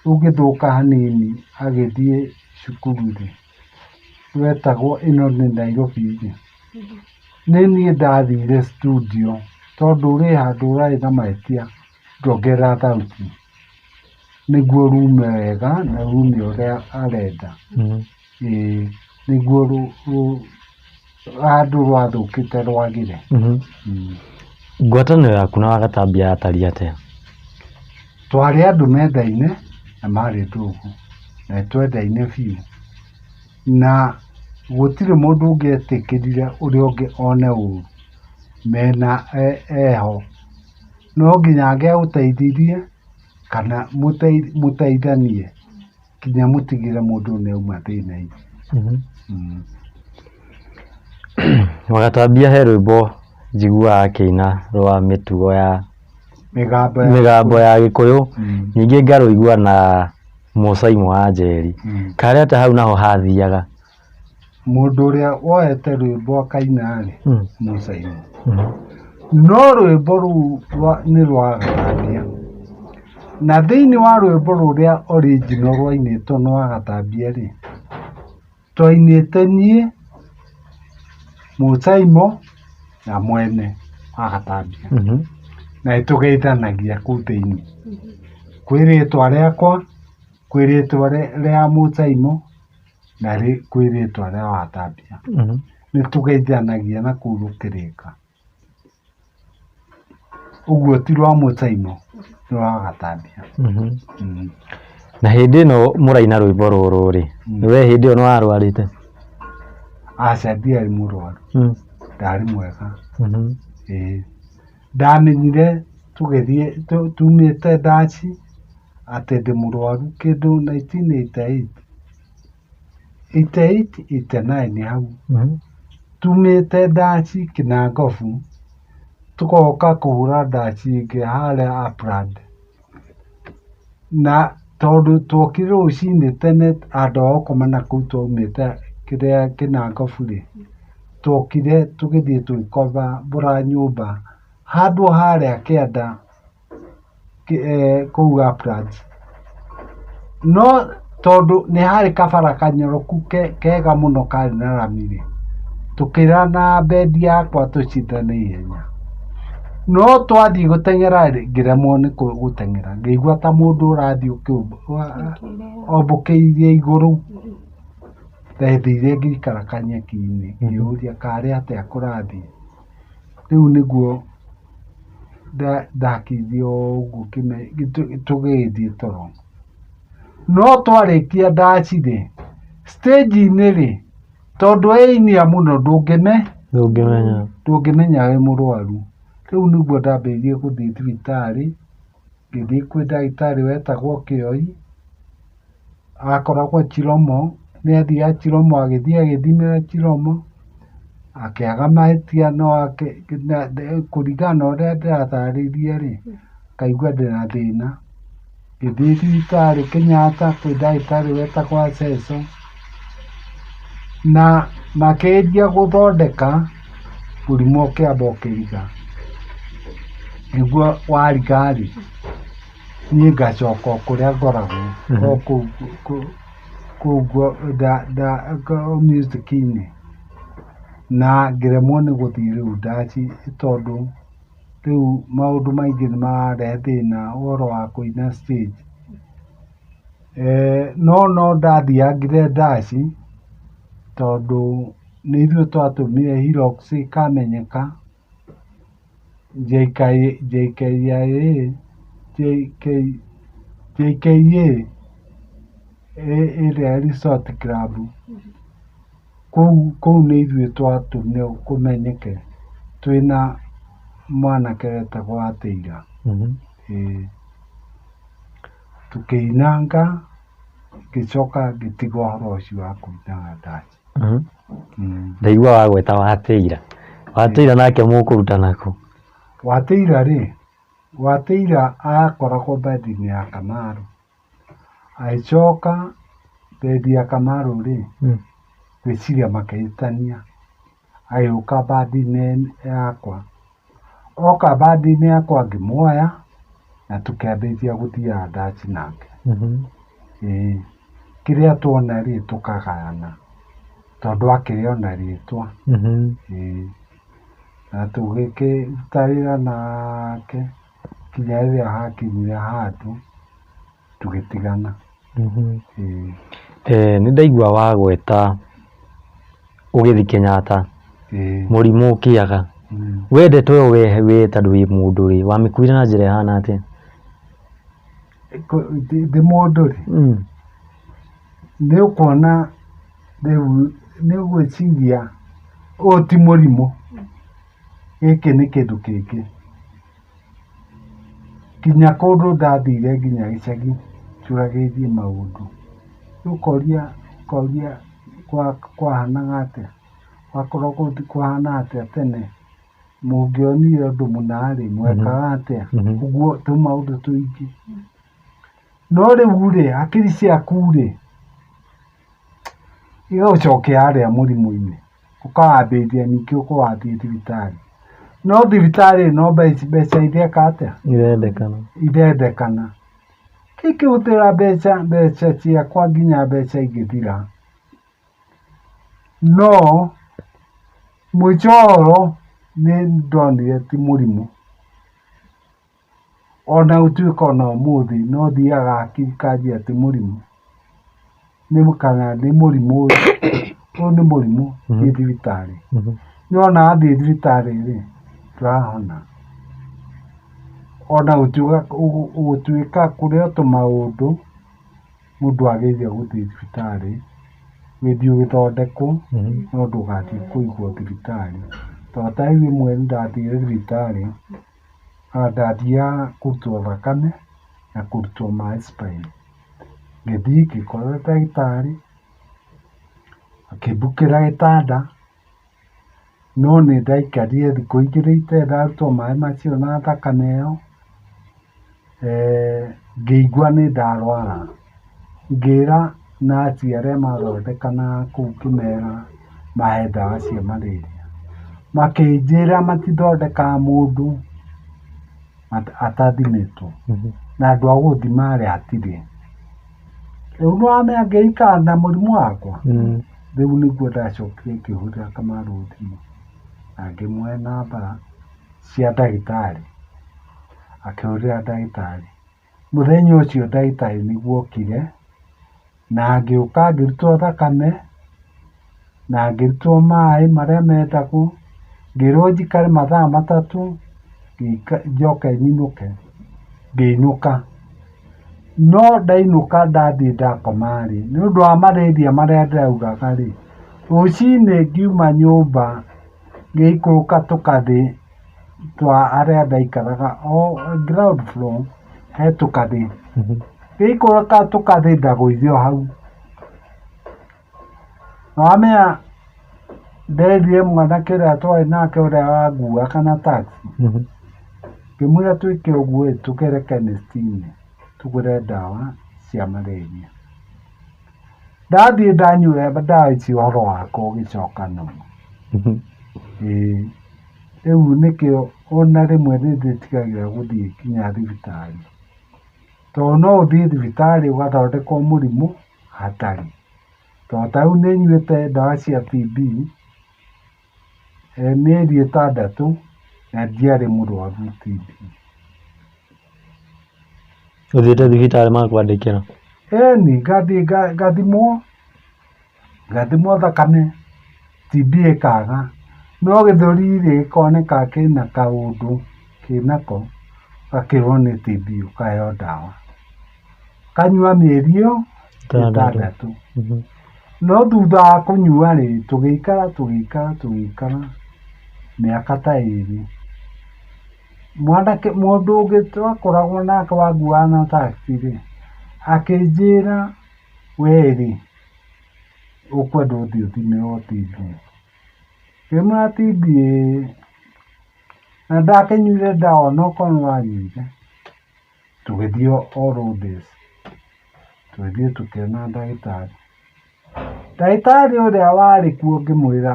rũgĩthũka hanini agĩthiĩ cukuru-rĩ rwetagwo ĩno nĩ Nairobi nĩ niĩ ndathire studio tondũ ũrĩ handũ ũrarĩ na mahĩtia ndongerera thauti nĩguo rume wega na rume ũrĩa arenda nĩguo handũ rwathũkĩte rwagĩre. Ngwatanĩro yaku na Wagatambia yatariĩ atĩa? Twarĩ andũ mendaine na marĩ ndugu na nĩtwendaine biũ na gũtirĩ mũndũ ũngĩetĩkĩrire ũrĩa ũngĩ one ũru mena eho no nginya angĩagũteithirie kana mũteithanie kinya mũtigĩre mũndũ nĩauma thĩna-inĩ. Wagatambia he rwĩmbo njiguaga akĩina rwa mĩtugo ya mĩgambo ya Gĩkũyũ ningĩ ngarũigua na Mũsaimo wa Njeri karĩa ta hau naho hathiaga mũndũ ũrĩa woete rwĩmbo akaina-rĩ Mũsaimo no rwĩmbo rũu nĩ rwa Wagatambia na thĩinĩ wa rwĩmbo rũrĩa original rwainĩtwo nĩ Wagatambia-rĩ twainĩte niĩ Mũsaimo na mwene Wagatambia na nĩtũgeithanagia kũu thĩinĩ kwĩ rĩtwa rĩakwa kwĩ rĩtwa rĩa Mũsaimo na kwĩ rĩtwa rĩa Wagatambia nĩtũgeithanagia na kũu rũkĩrĩka ũguo ti rwa Mũsaimo nĩ rwa Wagatambia. Na hĩndĩ ĩno mũraina rwĩmbo rũrũ-rĩ we hĩndĩ ĩyo nĩwarwarĩte? Aca ndiarĩ mũrwaru ndarĩ mwega ndamenyire tũgĩthiĩ tumĩte ndaci atĩ ndĩ mũrwaru kĩndũ 1988 89 hau tumĩte ndaci Kinangofu tũgoka kũhũra ndaci ĩngĩ harĩa Upland na tondũ tuokire rũcinĩ tene andũ a gũkoma na kũu twaumĩte kĩrĩa Kinangofu-rĩ tuokire tũgĩthiĩ twĩkombora nyũmba handũ harĩa kĩanda kũu Upland no tondũ nĩ harĩ kabara kanyoroku kega mũno karĩ na rami-rĩ tũkĩra na bendi yakwa tũcindane ihenya no twathiĩ gũteng'era ngĩremwo nĩ gũteng'era ngĩigua ta mũndũ ũrathiĩ ombũkĩirie igũrũ ndethire ngĩikara kanyeki-inĩ ngĩũria karĩ atĩa kũrathiĩ rĩu nĩguo ndakirie ũguo tũgĩthiĩ toro no twarĩkia ndaci-rĩ stage-inĩ-rĩ tondũ einia mũno ndũngĩmenya wĩ mũrwaru rĩu nĩguo ndambĩrĩirie gũthiĩ thibitarĩ ngĩthiĩ kwĩ ndagĩtarĩ wetagwo Kĩoi akoragwo Chiromo nĩathiaga Chiromo agĩthiĩ agĩthimĩra Chiromo akĩaga mahĩtia no kũringana na ũrĩa ndĩratarĩirie-rĩ akaigua ndĩna thĩna ngĩthiĩ thibitarĩ Kenyatta kwĩ ndagĩtarĩ wetagwo Aceso na makĩnjia gũthondeka mũrimũ ũkĩamba ũkĩriga nĩguo wariga-rĩ niĩ ngacoka kũrĩa ngoragwo kũu music-inĩ na ngĩremwo nĩ gũthiĩ rĩu ndaci tondũ rĩu maũndũ maingĩ nĩ mararehe thĩna ũhoro wa kũina stage. No ndathiangire ndaci tondũ nĩ ithuĩ twatũmire Hillox ĩkamenyeka, JKIA ĩrĩa Resort Club, kũu nĩ ithuĩ twatũmire kũmenyeke twĩna mwanake wetagwo Atĩira. Tũkĩinanga ngĩcoka ngĩtiga ũhoro ũcio wa kũinaga ndaci. Ndaigua wagweta Watĩira. Watĩira nake mũkũrutana kũ? Watĩira akoragwo bendi-inĩ ya Kamaru. Agĩcoka bendi ya Kamaru gwĩciria makĩhĩtania, agĩũka bendi-inĩ yakwa. Oka bendi-inĩ yakwa ngĩmuoya na tũkĩambĩrĩria gũthiaga ndaci nake. Kĩrĩa tuona tũkagayana tondũ akĩrĩ ona rĩtwa. Na tũgĩkĩruta wĩra nake kinya rĩrĩa hakinyire handũ tũgĩtigana. Nĩ ndaigua wagweta ũgĩthiĩ Kenyatta, mũrimũ ũkĩaga. Wendetwo wĩ tondũ wĩ mũndũ rĩ, wamĩkuire na njĩra ĩhana atĩa? Ndĩ mũndũ rĩ, nĩ ũkuona rĩu nĩ ũgwĩciria ũyũ ti mũrimũ, gĩkĩ nĩ kĩndũ kĩngĩ. Kinya kũndũ ndathire nginya gĩcagi njũragĩrie maũndũ. Rĩu ũkoria kwahanaga atĩa, gwakoragwo kũhana atĩa tene, mũngĩonire ũndũ mũna rĩ mwekaga atĩa, ũguo tũmaũndũ tũingĩ. No rĩu rĩ, hakiri ciaku rĩ igagũcokia harĩa mũrimũ-inĩ, ũkawambĩrĩria ningĩ ũkawathiĩ thibitarĩ. No thibitarĩ no mbeca ireka atĩa? Irendekana. Ngĩkĩhũthĩra mbeca ciakwa nginya mbeca igĩthira. No mũico wa ũhoro nĩ ndonire ti mũrimũ. Ona gũtuĩka ona ũmũthĩ no thiaga hakiri kanjia ti mũrimũ. Kana nĩ mũrimũ ũyũ nĩ mũrimũ thiĩ thibitarĩ. No ona wathiĩ thibitarĩ rĩ ndũrahona. Ona gũtuĩka kũrĩ o tũmaũndũ mũndũ agĩrĩire gũthiĩ thibitarĩ, wĩthiĩ ũgĩthondekwo, no ndũgathiĩ kũigwo thibitarĩ. Tondũ ta rĩu ĩmwe nĩndathire thibitarĩ, ndathiaga kũrutwo thakame na kũrutwo maĩ spine. Ngĩthiĩ ngĩkora ndagĩtarĩ akĩmbukĩra gĩtanda, no nĩ ndaikarire thikũ igĩrĩ itarĩ ndarutwo maĩ macio na thakame ĩyo. Ngĩigua nĩ ndarwara, ngĩra naci arĩa mathondekanaga kũu ngĩmera mahe ndawa cia malaria. Makĩnjĩra matithondekaga mũndũ atathimĩtwo, na andũ a gũthima rĩ hatirĩ. Rĩu nĩwamenya ngĩikara na mũrimũ wakwa, rĩu nĩguo ndacokire ngĩhũrĩra Kamaru thimũ na ngĩmũhe namba cia ndagĩtarĩ, akĩhũrĩra ndagĩtarĩ. Mũthenya ũcio ndagĩtarĩ nĩguo okire na ngĩũka ngĩrutwo thakame na ngĩrutwo maĩ marĩa mendagwo, ngĩrwo njikare mathaa matatũ njoke nyinũke. Ngĩinũka, no ndainũka ndathiĩ ndakoma rĩ, nĩ ũndũ wa malaria marĩa ndĩraugaga rĩ, rũcinĩ ngiuma nyũmba ngĩikũrũka tũkathĩ twa harĩa ndaikaraga o ground floor he tũkathĩ. Ngĩikũrũka tũkathĩ ndagũire o hau. Nĩwamenya nderire mwanake ũrĩa twarĩ nake ũrĩa wanguaga na taxi, ngĩmwĩra twĩke ũguo tũgere chemist-inĩ tũgũre ndawa cia malaria. Ndathiĩ ndanyua ndawa icio ũhoro wakwa ũgĩcoka mũno. Rĩu nĩkĩo ona rĩmwe nĩndĩtigagĩra gũthiĩ nginya thibitarĩ, tondũ no ũthiĩ thibitarĩ ũgathondekwo mũrimũ hatarĩ. Tondũ ta rĩu nĩnyuĩte ndawa cia TB mĩeri 6 na ndiarĩ mũrwaru TB. Ũthiĩte thibitarĩ makwandĩkĩra? Ĩni ngathimwo thakame, TB ĩkaga, no gĩthũri-rĩ koneka kĩna kaũndũ kĩnako, gakĩrwo nĩ TB, ũkaheo ndawa, kanyua mĩeri ĩyo 6. No thutha wa kũnyua-rĩ, tũgĩikara mĩaka ta 2. Mũndũ ũngĩ twakoragwo nake wanguaga na taxi-rĩ, akĩnjĩra we-rĩ, ũkwenda ũthiĩ ũthimĩrwo TB. Ngĩmwĩra TB na ndakĩnyuire ndawa onokorwo nĩwanyuire. Tũgĩthiĩ all days, tũgĩthiĩ tũkĩona ndagĩtarĩ. Ndagĩtarĩ ũrĩa warĩ kuo ngĩmwĩra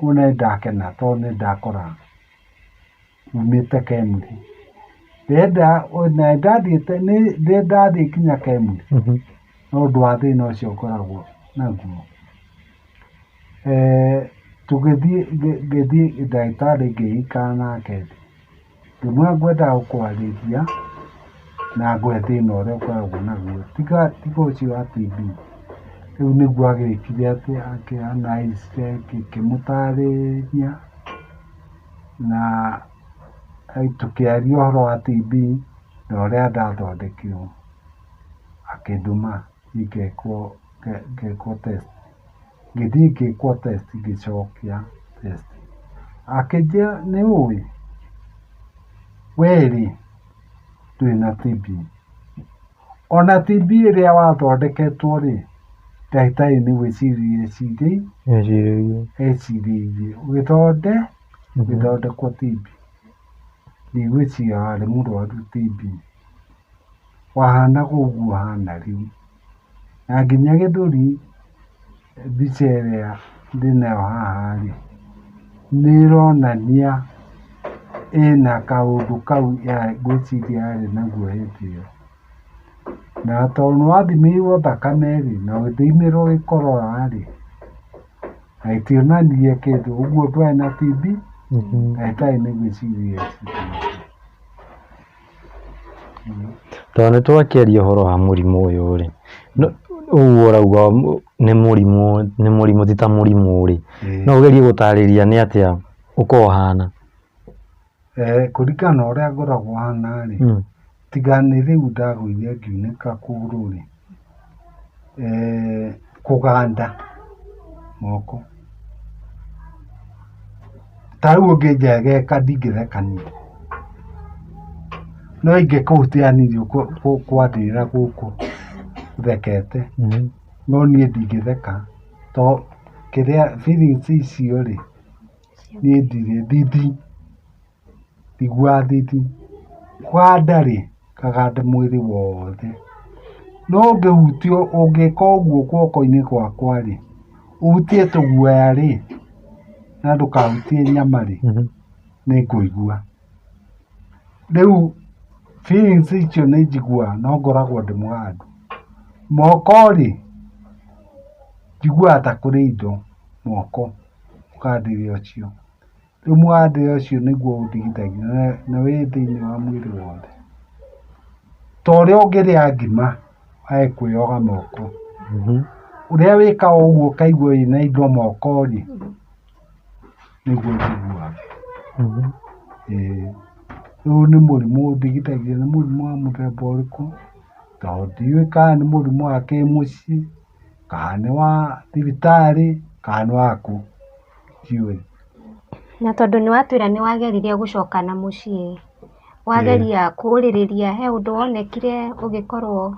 ona nĩndakena tondũ nĩndakora umĩte Kemri. Ndathiĩ kinya Kemri no ũndũ wa thĩna ũcio ngoragwo naguo. Ngĩthiĩ ndagĩtarĩ ngĩikara nake thĩ, ngĩmwĩra ngwenda gũkwarĩria na ngwe thĩna ũrĩa ũkoragwo naguo, tiga ũcio wa TB. Rĩu nĩguo agĩkire atĩ akĩanalyze ngĩmũtarĩria na tũkĩaria ũhoro wa TB na ũrĩa ndathondekirwo, akĩndũma ngekwo test. Ngĩthiĩ ngĩkwo test, ngĩcokia test, akĩnjĩra nĩũĩ we-rĩ ndũrĩ na TB. Ona TB ĩrĩa wathondeketwo-rĩ, ndagĩtarĩ nĩ gwĩciria ecirĩirie ũgĩthondekwo TB. Ndigwĩciria warĩ mũrwaru TB, wahana ũguo ũhana rĩu. Na nginya gĩthũri, mbica ĩrĩa ndĩnayo haha-rĩ, nĩĩronania ĩna kaũndũ kau ngwĩciria yarĩ naguo hĩndĩ ĩyo. Na tondũ nĩwathimĩirwo thakame-rĩ, na ũgĩthimĩrwo gĩkorora-rĩ, na gĩtionanirie kĩndũ, ũguo ndwarĩ na TB, ndagĩtarĩ nĩ gwĩciria eciririe. Tondũ nĩtwakĩaria ũhoro wa mũrimũ ũyũ-rĩ, ũguo ũrauga nĩ mũrimũ ti ta mũrimũ-rĩ, no ũgerie gũtarĩria nĩ atĩa ũkoragwo ũhana? Kũringana na ũrĩa ngoragwo hana-rĩ, tiga nĩ rĩu ndagũire ngiunĩka kũgũrũ-rĩ, kũganda moko. Ta rĩu ũngĩnjegeka ndingĩthekania, no ingĩkũhutanirie kwandĩrĩra gũkũ ũthekete, no niĩ ndingĩtheka tondũ kĩrĩa feelings icio-rĩ, niĩ ndirĩ thithi, ndiguaga thithi. Kũganda-rĩ, ngaganda mwĩrĩ wothe, no ũngĩhutio, ũngĩka ũguo guoko-inĩ gwakwa-rĩ, ũhutie tũguoya-rĩ, na ndũkahutie nyama-rĩ, nĩngũigua. Rĩu feelings icio nĩnjiguaga no ngoragwo ndĩ mũgandu. Moko-rĩ, njiguaga ta kũrĩ indo moko, mũgandĩre ũcio. Rĩu mũgandĩre ũcio nĩguo ũndigithagia na wĩ thĩinĩ wa mwĩrĩ wothe. Ta ũrĩa ũngĩrĩa ngima wage kwĩyoga moko, ũrĩa wĩkaga ũguo ũkaigua wĩna indo moko-rĩ, nĩguo njiguaga. Rĩu nĩ mũrimũ ũndigithagia, nĩ mũrimũ wa mũthemba ũrĩkũ tondũ ndiũĩ kana nĩ mũrimũ wa kĩmũciĩ, kana nĩ wa thibitarĩ, kana nĩ waku, ndiũĩ. Na tondũ nĩwatwĩra nĩwageririe gũcoka na mũciĩ, wageria kũũrĩrĩria, he ũndũ wonekire ũgĩkorwo?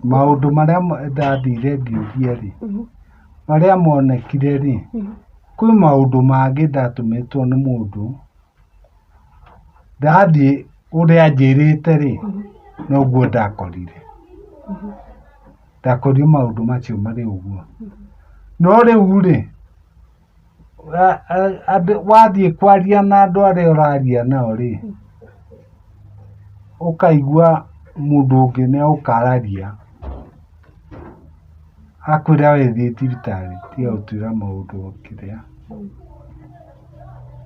Maũndũ marĩa ndathire ngĩũria-rĩ, marĩa monekire-rĩ, kwĩ maũndũ mangĩ ndatũmĩtwo nĩ mũndũ, ndathiĩ ũrĩa anjĩrĩte-rĩ, noguo ndakorire. Ndakorire maũndũ macio marĩ ũguo. No rĩu-rĩ, wathiĩ kwaria na andũ arĩa ũraria nao-rĩ, ũkaigua mũndũ ũngĩ nĩagũka araria, akwĩra wee thiĩ thibitarĩ, tiga gũtuĩra maũndũ kĩrĩa.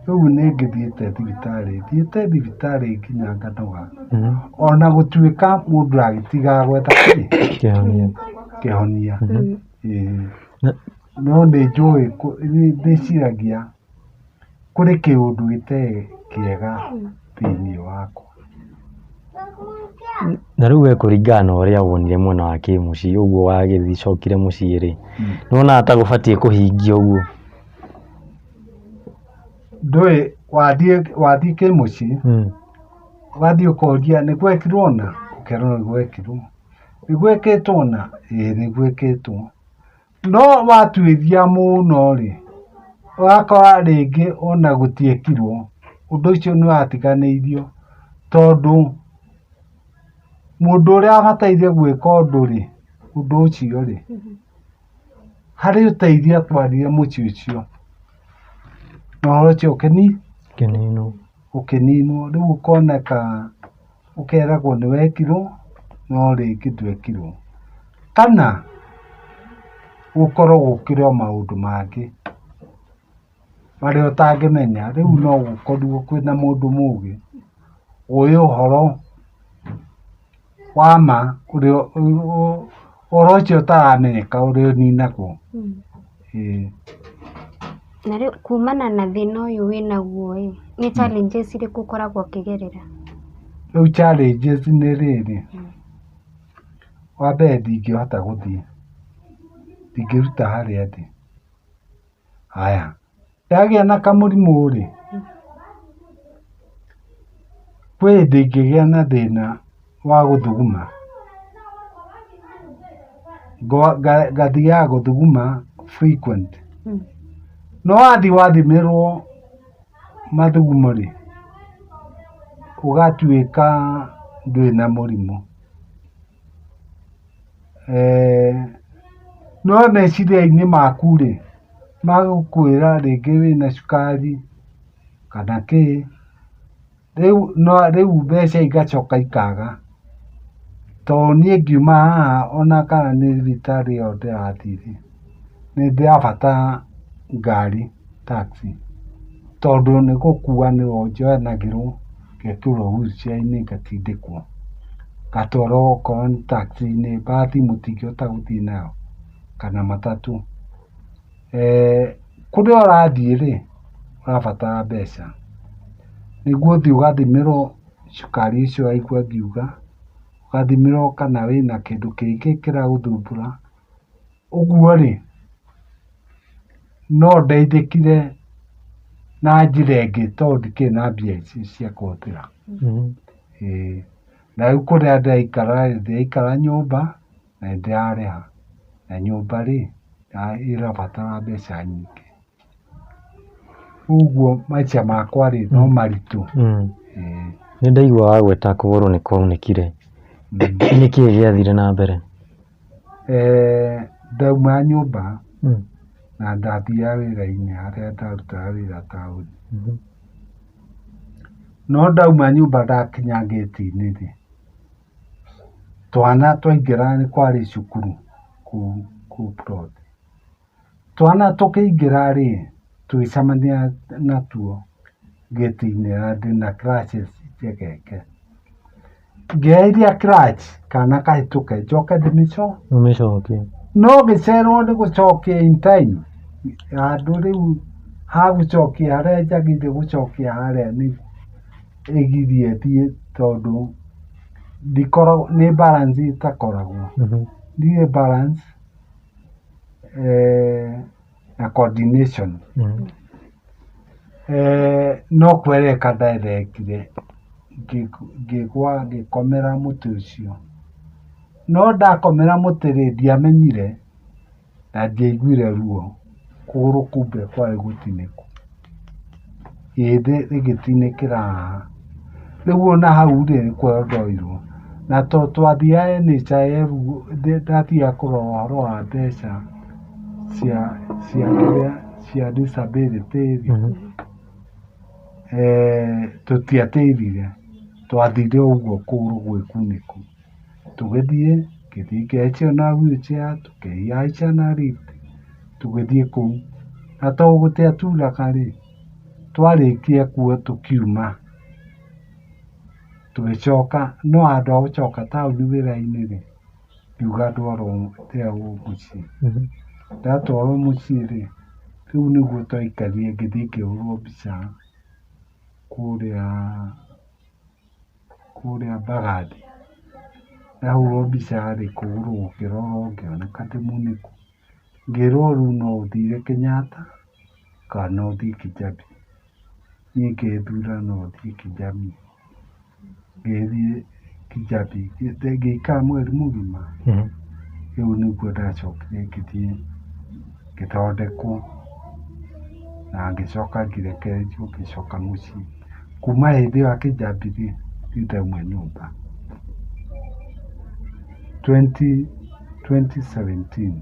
rĩu nĩ ngĩthiĩte thibitarĩ nginya nganoga ona gũtuĩka mũndũ agĩtigaga gwetha kĩhonia no nĩ njũĩ ndĩciragia kũrĩ kĩũndũ gĩtarĩ kĩega thĩinĩ wakwa. Na rĩu we kũringana na ũrĩa wonire mwena wa kĩmũciĩ ũguo wagĩcokire mũciĩ rĩ, nĩwonaga ta gũbatiĩ kũhingio ũguo? Ndũĩ wathiĩ kĩmũciĩ ũgathiĩ ũkoria nĩ gwekirwo ũna, ũkerwo nĩ gwekirwo, nĩ gwĩkĩtwo ũna, nĩ gwĩkĩtwo, no watuĩria mũno rĩ ũgakora rĩngĩ ona gũtiekirwo, ũndũ ũcio nĩ watiganĩirio tondũ mũndũ ũrĩa abataire gwĩka ũndũ rĩ, ũndũ ũcio rĩ, harĩ ũteithio atwarire mũciĩ ũcio na ũhoro ũcio ũkĩninwo, rĩu ũkoneka ũkeragwo nĩ wekirwo no rĩngĩ ndwekirwo, kana gũkorwo gũkĩrĩ o maũndũ mangĩ marĩa ũtangĩmenya. Rĩu no gũkorirwo kwĩna mũndũ mũũgĩ ũĩ ũhoro wa ma, ũhoro ũcio ũtaramenyeka ũrĩa ũninagwo. Na rĩu kumana na thĩna ũyũ wĩnaguo ĩ, nĩ challenges irĩkũ ũkoragwo ũkĩgerera? Rĩu challenges nĩ rĩrĩ, wa mbere ndingĩhota gũthiĩ, ndingĩruta harĩa ndĩ. Haya, ndagĩa na kamũrimũ rĩ, kwĩ hĩndĩ ingĩgĩa na thĩna wa gũthuguma, ngathiaga gũthuguma frequent, no wathiĩ wathimĩrwo mathugumo rĩ, ũgatuĩka ndũrĩ na mũrimũ. No meciria-inĩ maku rĩ, magũkwĩra rĩngĩ wĩna cukari kana kĩ, rĩu mbeca igacoka ikaga, tondũ niĩ ngiuma haha ona kana nĩ thibitarĩ ĩyo ndĩrathiĩ rĩ, nĩ ndĩrabatara ngari taxi, tondũ nĩ gũkuanĩrwo njoyanagĩrwo ngekĩrwo wheelchair-inĩ ngatindĩkwo, ngatwarwo okorwo nĩ taxi-inĩ, mbathi mũtingĩhota gũthiĩ nayo kana matatũ. Kũrĩa ũrathiĩ rĩ ũrabatara mbeca nĩguo ũthiĩ ũgathimĩrwo cukari ũcio waigua ngiuga, ũgathimĩrwo kana wĩna kĩndũ kĩngĩ kĩragũthumbũra. Ũguo rĩ no ndeithĩkire na njĩra ĩngĩ tondũ ndikĩrĩ na mbia ici cia kũhũthĩra. Na rĩu kũrĩa ndĩraikara rĩ, ndĩraikara nyũmba na nĩ ndĩrarĩha, na nyũmba rĩ ĩrabatara mbeca nyingĩ, ũguo maica makwa rĩ no maritũ. Nĩ ndaigua wagweta kũgũrũ nĩ kwaunĩkire, nĩkĩĩ gĩathire na mbere? Ndauma nyũmba na ndathiaga wĩra-inĩ harĩa ndarutaga wĩra taũni, no ndauma nyũmba ndakinya ngĩti-inĩ rĩ, twana twaingĩra, nĩ kwarĩ cukuru kũu plot, twana tũkĩingĩra rĩ tũgĩcemania natuo ngĩti-inĩ na ndĩna crutches njegeke, ngĩeheria crutch kana kahĩtũke njoke ndĩmĩcokie, no gĩcererwo nĩ gũcokia in time, handũ rĩu ha gũcokia harĩa njagĩrĩire gũcokia harĩa nĩ ĩgirie thiĩ, tondũ ndikoragwo nĩ balance ĩtakoragwo, ndirĩ balance na coordination. No kwereka ndaerekire ngĩgwa ngĩkomera mũtĩ ũcio, no ndakomera mũtĩ rĩ ndiamenyire na ndiaiguire ruo, kũgũrũ kumbe kwarĩ gũtinĩku, ĩthĩ rĩgĩtinĩkĩra haha. Rĩu ona hau rĩ nĩ kuoywo ndoirwo, na tondũ twathiaga NHIF ndathiaga kũrora ũhoro wa mbeca cia disability rĩ, tũtiateithire, twathire ũguo kũgũrũ gwĩ kunĩku, tũgĩthiĩ ngĩhaicio na wheelchair, tũkĩhaica na lift tũgĩthiĩ kũu, na tondũ gũtiaturaga rĩ twarĩkia kuo tũkiuma tũgĩcoka no handũ ha gũcoka taũni wĩra-inĩ rĩ ngiuga ndwarwo mũciĩ. Ndatwarwo mũciĩ rĩ rĩu nĩguo twaikarire ngĩthiĩ ngĩhũrwo mbica kũrĩa Mbagathi. Ndahũrwo mbica rĩ kũgũrũ gũkĩrorwo ngĩoneka ndĩ mũnĩku. Ngĩrwo rĩu no ũthiire Kenyatta kana no ũthiĩ Kijabi. Niĩ ngĩthura no thiĩ Kijabi. Ngĩthiĩ Kijabi ngĩikara mweri mũgima. Rĩu nĩguo ndacokire ngĩthiĩ ngĩthondekwo na ngĩcoka ngĩrekererio ngĩcoka mũciĩ. Kuma hĩndĩ ĩyo Kijabi rĩ ndauma nyũmba. 2017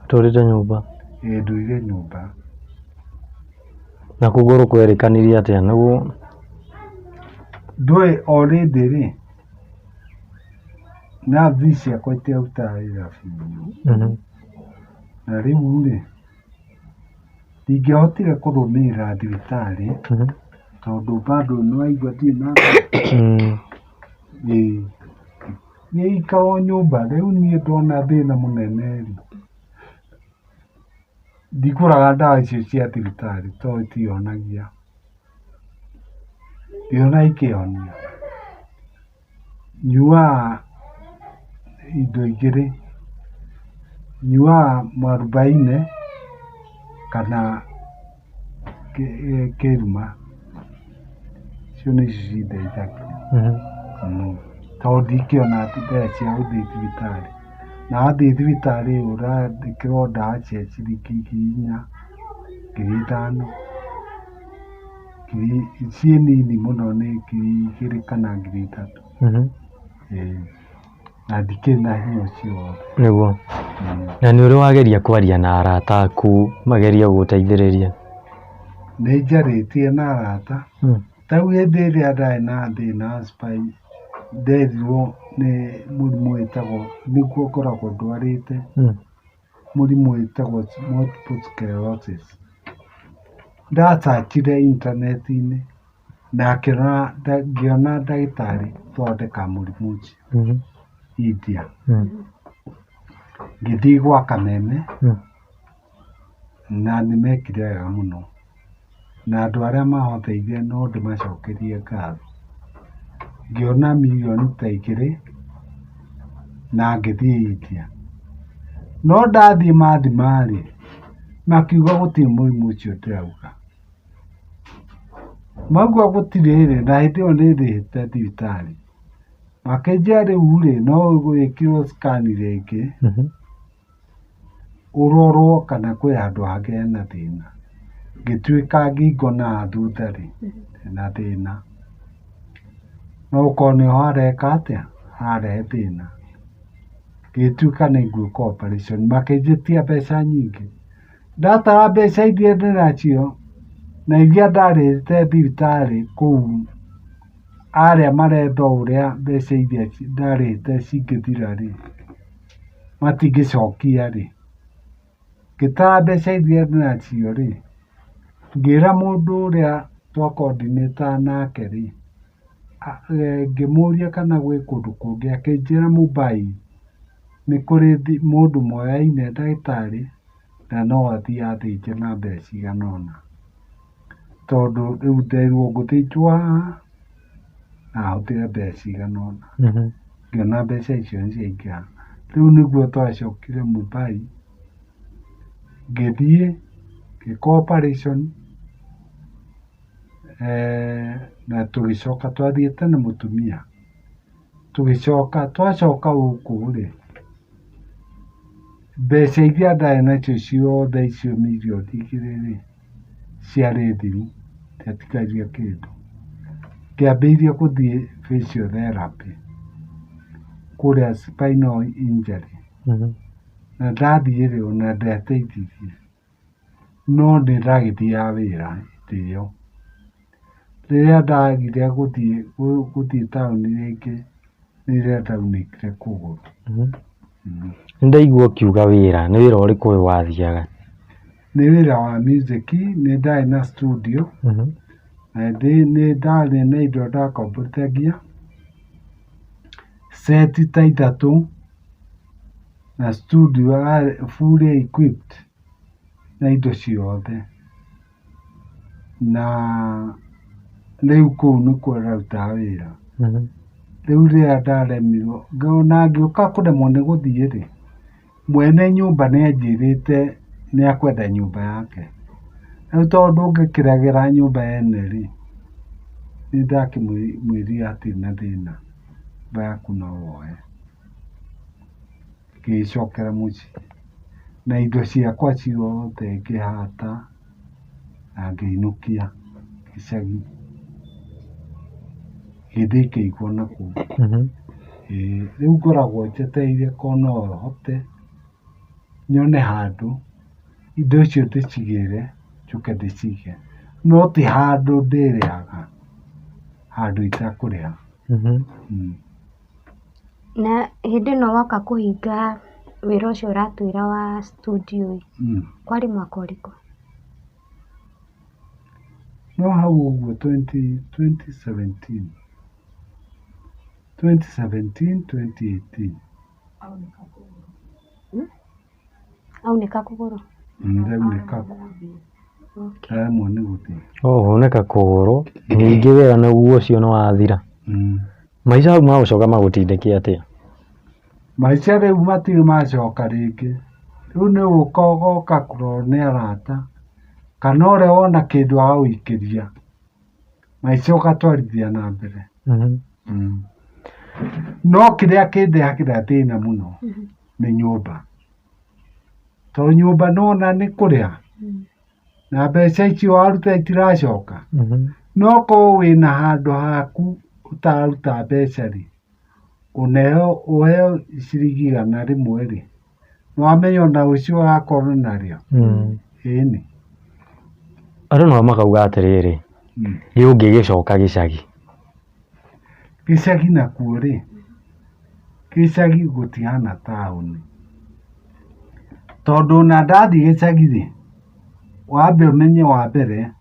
Tũrĩte nyũmba. Ndũire nyũmba. Na kũgũrũ kwerĩkanirie atĩa nĩguo? Ndũĩ already rĩ nathi ciakwa itiaruta wĩra biũ. Na rĩu rĩ ndingĩahotire kũrũmĩrĩra thibitarĩ tondũ bado nĩwaigua ndirĩ na niĩ ikara nyũmba. Rĩu niĩ ndona thĩna mũnene rĩ ndigũraga ndawa icio cia thibitarĩ tondũ itionagia. Ndiona ikĩhonia. Nyuaga indo igĩrĩ. Nyuaga Mwarubaine kana Kĩruma. Icio nĩcio cindeithagia. Tondũ ndingĩona mbeca cia gũthiĩ thibitarĩ. Na wathiĩ thibitarĩ ũrandĩkĩrwo ndawa cia ciringi 4,000, 5,000. Ciĩ nini mũno nĩ 2,000 kana 3,000. Na ndikĩrĩ na hinya ũcio wothe. Nĩguo. Na nĩ ũrĩ wageria kwaria na arata aku magerie gũgũteithĩrĩria? Nĩ njarĩtie na arata. Tarĩu hĩndĩ ĩrĩa ndarĩ na thĩna wa spine nderirwo nĩ mũrimũ wĩtagwo nĩguo ngoragwo ndwarĩte mũrimũ wĩtagwo multiple sclerosis. Ndacachire intaneti-inĩ na ngĩona ndagĩtarĩ thondeka mũrimũ ũcio India. Ngĩthiĩ gwa Kameme na nĩmekire wega mũno. Na andũ arĩa mahotheire no ndĩmacokerie ngatho. Ngĩona mirioni ta 2 na ngĩthiĩ India. No ndathiĩ mathima rĩ makiuga gũtirĩ mũrimũ ũcio ndĩrauga. Mauga gũtirĩ rĩ na hĩndĩ ĩyo nĩndĩhĩte thibitarĩ. Makĩnjĩra rĩu rĩ no gwĩkĩrwo scan rĩngĩ ũrorwo kana kwĩ handũ hangĩ hena thĩna. Ngĩtuĩka ngingo na thutha rĩ na thĩna. No ũkorwo nĩho hareka atĩa harehe thĩna. Ngĩtuĩka nĩngwĩka operation. Makĩnjĩtia mbeca nyingĩ. Ndatara mbeca iria ndĩ nacio na iria ndarĩhĩte thibitarĩ kũu arĩa marenda ũrĩa mbeca iria ndarĩhĩte cingĩthira rĩ matingĩcokia rĩ. Ngĩtara mbeca iria ndĩ nacio rĩ ngĩra mũndũ ũrĩa twa coordinator nake rĩ ngĩmũria kana gwĩ kũndũ kũngĩ akĩnjĩra Mumbai nĩ kũrĩ mũndũ moyaine ndagĩtarĩ na no athiĩ athĩnje na mbeca cigana ũna. Tondũ rĩu nderirwo ngũthĩnjwo haha na hũthĩre mbeca cigana ũna. Ngĩona mbeca icio nĩciaingĩha. Rĩu nĩguo twacokire Mumbai ngĩthiĩ ngĩka operation na tũgĩcoka twathiĩte na mũtumia. Twacoka gũkũ rĩ mbeca iria ndarĩ nacio ciothe icio mirioni 2 rĩ ciarĩ thiru ciatigarire kĩndũ. Ngĩambĩrĩria gũthiĩ physiotherapy kũrĩa spinal injury. Na ndathiĩ rĩ ona ndateithirie no nĩndagĩthiaga wĩra hĩndĩ ĩyo. Rĩrĩa ndagire gũthiĩ taũni rĩngĩ nĩrĩrĩa ndaunĩkire kũgũrũ. Nĩndaigua ũkiuga wĩra. Nĩ wĩra ũrĩkũ ũyũ wathiaga? nĩ wĩra wa music, nĩ ndarĩ na studio, na nĩ ndarĩ na indo ndakombothagia, seti ta 3 na studio fully equipped na indo ciothe, na rĩu kũu nĩkuo ndĩrarutaga wĩra. Rĩu rĩrĩa ndaremirwo na ngĩũka kũremwo nĩ gũthiĩ-rĩ, mwene nyũmba nĩanjĩrĩte nĩakwenda nyũmba yake. Rĩu tondũ ndũngĩkĩragĩra nyũmba ene-rĩ, nĩndakĩmwĩrire hatirĩ na thĩna, nyũmba yaku no woe. Ngĩcokera mũciĩ na indo ciakwa ciothe ngĩhata na ngĩinũkia gĩcagi, gĩthĩ kĩigwo nakũu. Rĩu ngoragwo njetereire korwo no hote nyone handũ indo icio ndĩcigĩre njoke ndĩcige, no ti handũ ndĩrĩhaga, handũ itakũrĩha. Na hĩndĩ ĩno woka kũhinga wĩra ũcio ũratwĩra wa studio, kwarĩ mwaka ũrĩkũ? No hau ũguo 2017, 2018. Aunĩka kũgũrũ? Ndaunĩka ndaremwo nĩ gũthiĩ. Ũnĩka kũgũrũ, ningĩ wĩra naguo ũcio nĩwathira. Maica hau magũcoka magũtindĩkia atĩa? Maica rĩu matirĩ macoka rĩngĩ. Rĩu nĩ gũka ũgoka kũrorwo nĩ arata, kana ũrĩa wona kĩndũ agagũikĩria, maica ũgatwarithia na mbere. No kĩrĩa kĩndehagĩra thĩna mũno nĩ nyũmba, tondũ nyũmba nĩwona nĩ kũrĩha na mbeca icio waruta itiracoka. No korwo wĩna handũ haku ũtararuta mbeca-rĩ, ũheo ciringi 100-rĩ, nĩwamenya ona rũciũ ũgakorwo narĩo. Ĩni. Andũ nao makauga atĩrĩrĩ, ũngĩgĩcoka gĩcagi. Gĩcagi nakuo-rĩ, gĩcagi gũtihana taũni. Tondũ ona ndathiĩ gĩcagi-rĩ, wambe ũmenye wa mbere,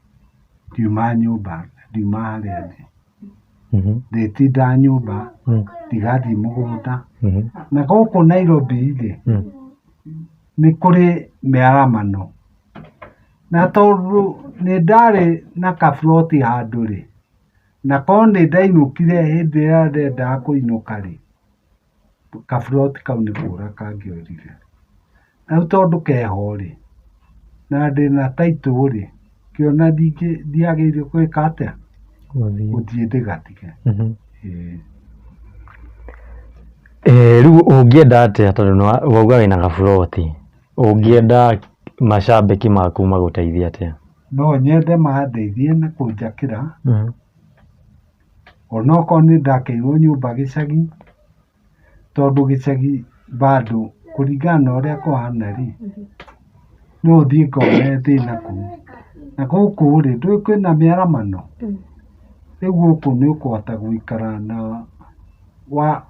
ndiuma nyũmba, ndiuma harĩa thĩ. Ndĩtinda nyũmba, ndigathiĩ mũgũnda. Na gũkũ Nairobi-rĩ, nĩ kũrĩ mĩaramano. Na tondũ nĩndarĩ na kaburoti handũ-rĩ, na korwo nĩndainũkire hĩndĩ ĩrĩa ndendaga kũinũka-rĩ, kaburoti kau nĩ kũũra kangĩũrire. Rĩu tondũ keho-rĩ, na ndĩna taitũ-rĩ, ngĩona ndiagĩrĩire gwĩka atĩa? Gũthiĩ ndĩgatige. Rĩu ũngĩenda atĩa tondũ wauga wĩna gaburoti, ũngĩenda macambĩki maku magũteithie atĩa? No nyende mandeithie na kũnjakĩra, onokorwo nĩndakĩirwo nyũmba gĩcagi, tondũ gĩcagi bado kũringana na ũrĩa kũhana-rĩ, no ũthiĩ ngone thĩna kũu. Na gũkũ-rĩ, ndũĩ kwĩna mĩaramano, rĩu gũkũ nĩũkũhota gũikara na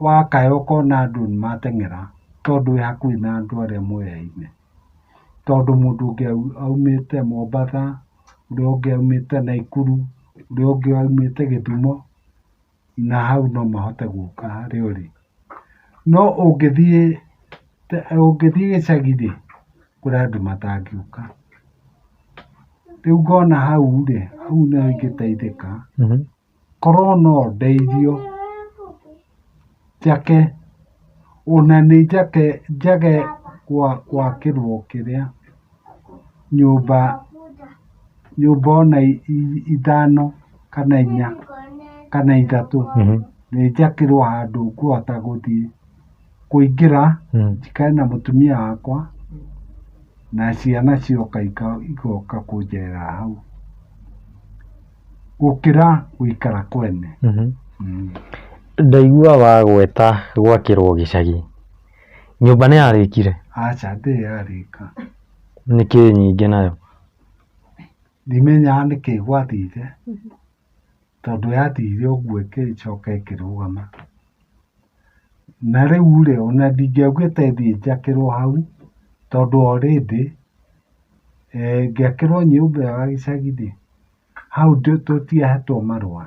wakaya ũkona andũ nĩmateng'era, tondũ wĩ hakuhĩ na andũ arĩa mũyaine. Tondũ mũndũ ũngĩ aumĩte Mombatha, ũrĩa ũngĩ aumĩte Naikuru, ũrĩa ũngĩ aumĩte Gĩthumo, na hau no mahote gũka harĩa ũrĩ. No ũngĩthiĩ gĩcagi-rĩ, kũrĩ andũ matangĩũka. Rĩu ngona hau-rĩ, hau nĩho ingĩteithĩka, korwo no ndeithio njake, ona nĩ njage gwakĩrwo kĩrĩa, nyũmba ona 5 kana 4 kana 3, nĩ njakĩrwo handũ ngũhota gũthiĩ kũingĩra, njikare na mũtumia wakwa, na ciana cioka igoka kũnjerera hau, gũkĩra gũikara kwene. Ndaigua wagweta gwakĩrwo gĩcagi, nyũmba nĩyarĩkire? Aca ndĩrĩ yarĩka. Nĩkĩĩ nyingĩ nayo? Ndimenyaga nĩkĩĩ gwathire, tondũ yathire ũguo ĩgĩcoka ĩkĩrũgama. Na rĩu-rĩ, ona ndingĩaugĩte thiĩ njakĩrwo hau, tondũ already ngĩakĩrwo nyũmba ya gĩcagi-rĩ, hau tũtiahetwo marũa,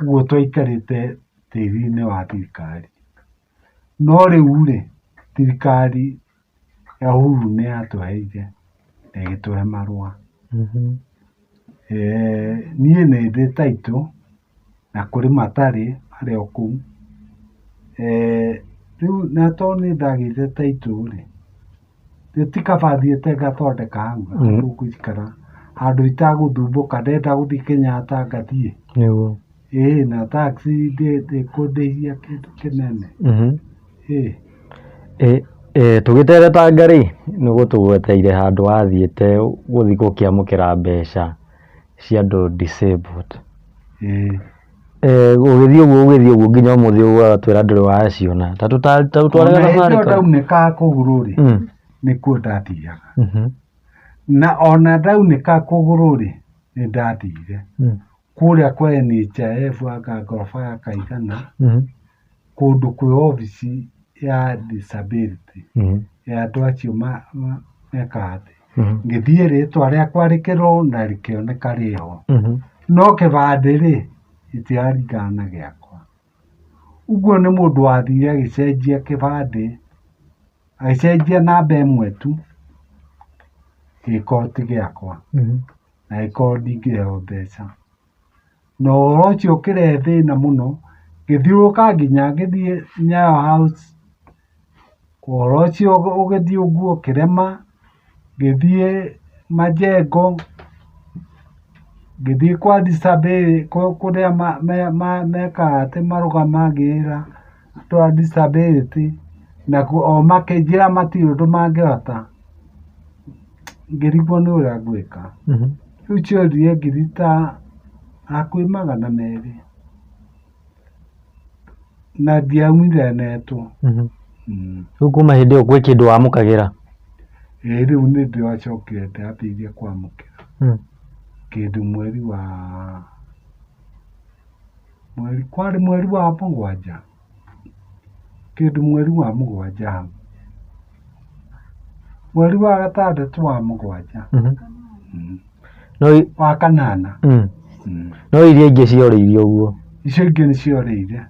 ũguo twaikarĩte tĩri-inĩ wa thirikari. No rĩu-rĩ, thirikari ya Uhuru nĩyatũheire na ĩgĩtũhe marũa. Niĩ nĩndĩ title na kũrĩ matarĩ marĩ o kũu. Rĩu na tondũ nĩndagĩte title-rĩ, ti kaba thiĩte ngathondeka hau handũ ngũikara, handũ itagũthumbũka, ndenda gũthiĩ Kenyatta ngathiĩ. Nĩguo. Na taxi ndĩkũndĩhia kĩndũ kĩnene. Tũgĩteretanga-rĩ, nĩgũtũgweteire handũ wathiĩte gũthiĩ gũkĩamũkĩra mbeca cia andũ disabled. Ũgĩthiĩ ũguo nginya ũmũthĩ ũgatwĩra ndũrĩ waciona. Ta tũtware thabarĩ. Ndaunĩka kũgũrũ-rĩ, nĩkuo ndathiaga. Na ona ndaunĩka kũgũrũ-rĩ, nĩndathire kũrĩa kwa NHIF anga ngoroba ya Kaigana, kũndũ kwĩ obici ya disability ya andũ acio mekaga thĩ. Ngĩthiĩ rĩtwa rĩakwa rĩkĩrorwo na rĩkĩoneka rĩho. No kĩbandĩ-rĩ, gĩtiaringana na gĩakwa. Ũguo nĩ mũndũ wathire agĩcenjia kĩbandĩ, agĩcenjia namba ĩmwe tu, gĩkorwo ti gĩakwa, na gĩkorwo ndingĩheo mbeca. Na ũhoro ũcio ũkĩrehe thĩna mũno, ngĩthiũrũrũka nginya ngĩthiĩ Nyayo House, ũhoro ũcio ũgĩthiĩ ũguo ũkĩrema, ngĩthiĩ Majengo, ngĩthiĩ kwa disability kũrĩa mekaga atĩ marũgamagĩrĩra andũ a disability, na o makĩnjĩra matirĩ ũndũ mangĩhota, ngĩrigwo nĩ ũrĩa ngwĩka. Rĩu ciorire ngiri ta hakuhĩ 200 na ndiaumire netwo. Rĩu kuma hĩndĩ ĩyo gwĩ kĩndũ wamũkagĩra? Rĩu nĩndĩracokire ndambĩrĩirie kwamũkĩra kĩndũ mweri wa mũgwanja, kĩndũ mweri wa mũgwanja hau, mweri wa gatandatũ wa mũgwanja wa kanana. No iria ingĩ ciorĩire ũguo? Icio ingĩ nĩciorĩire,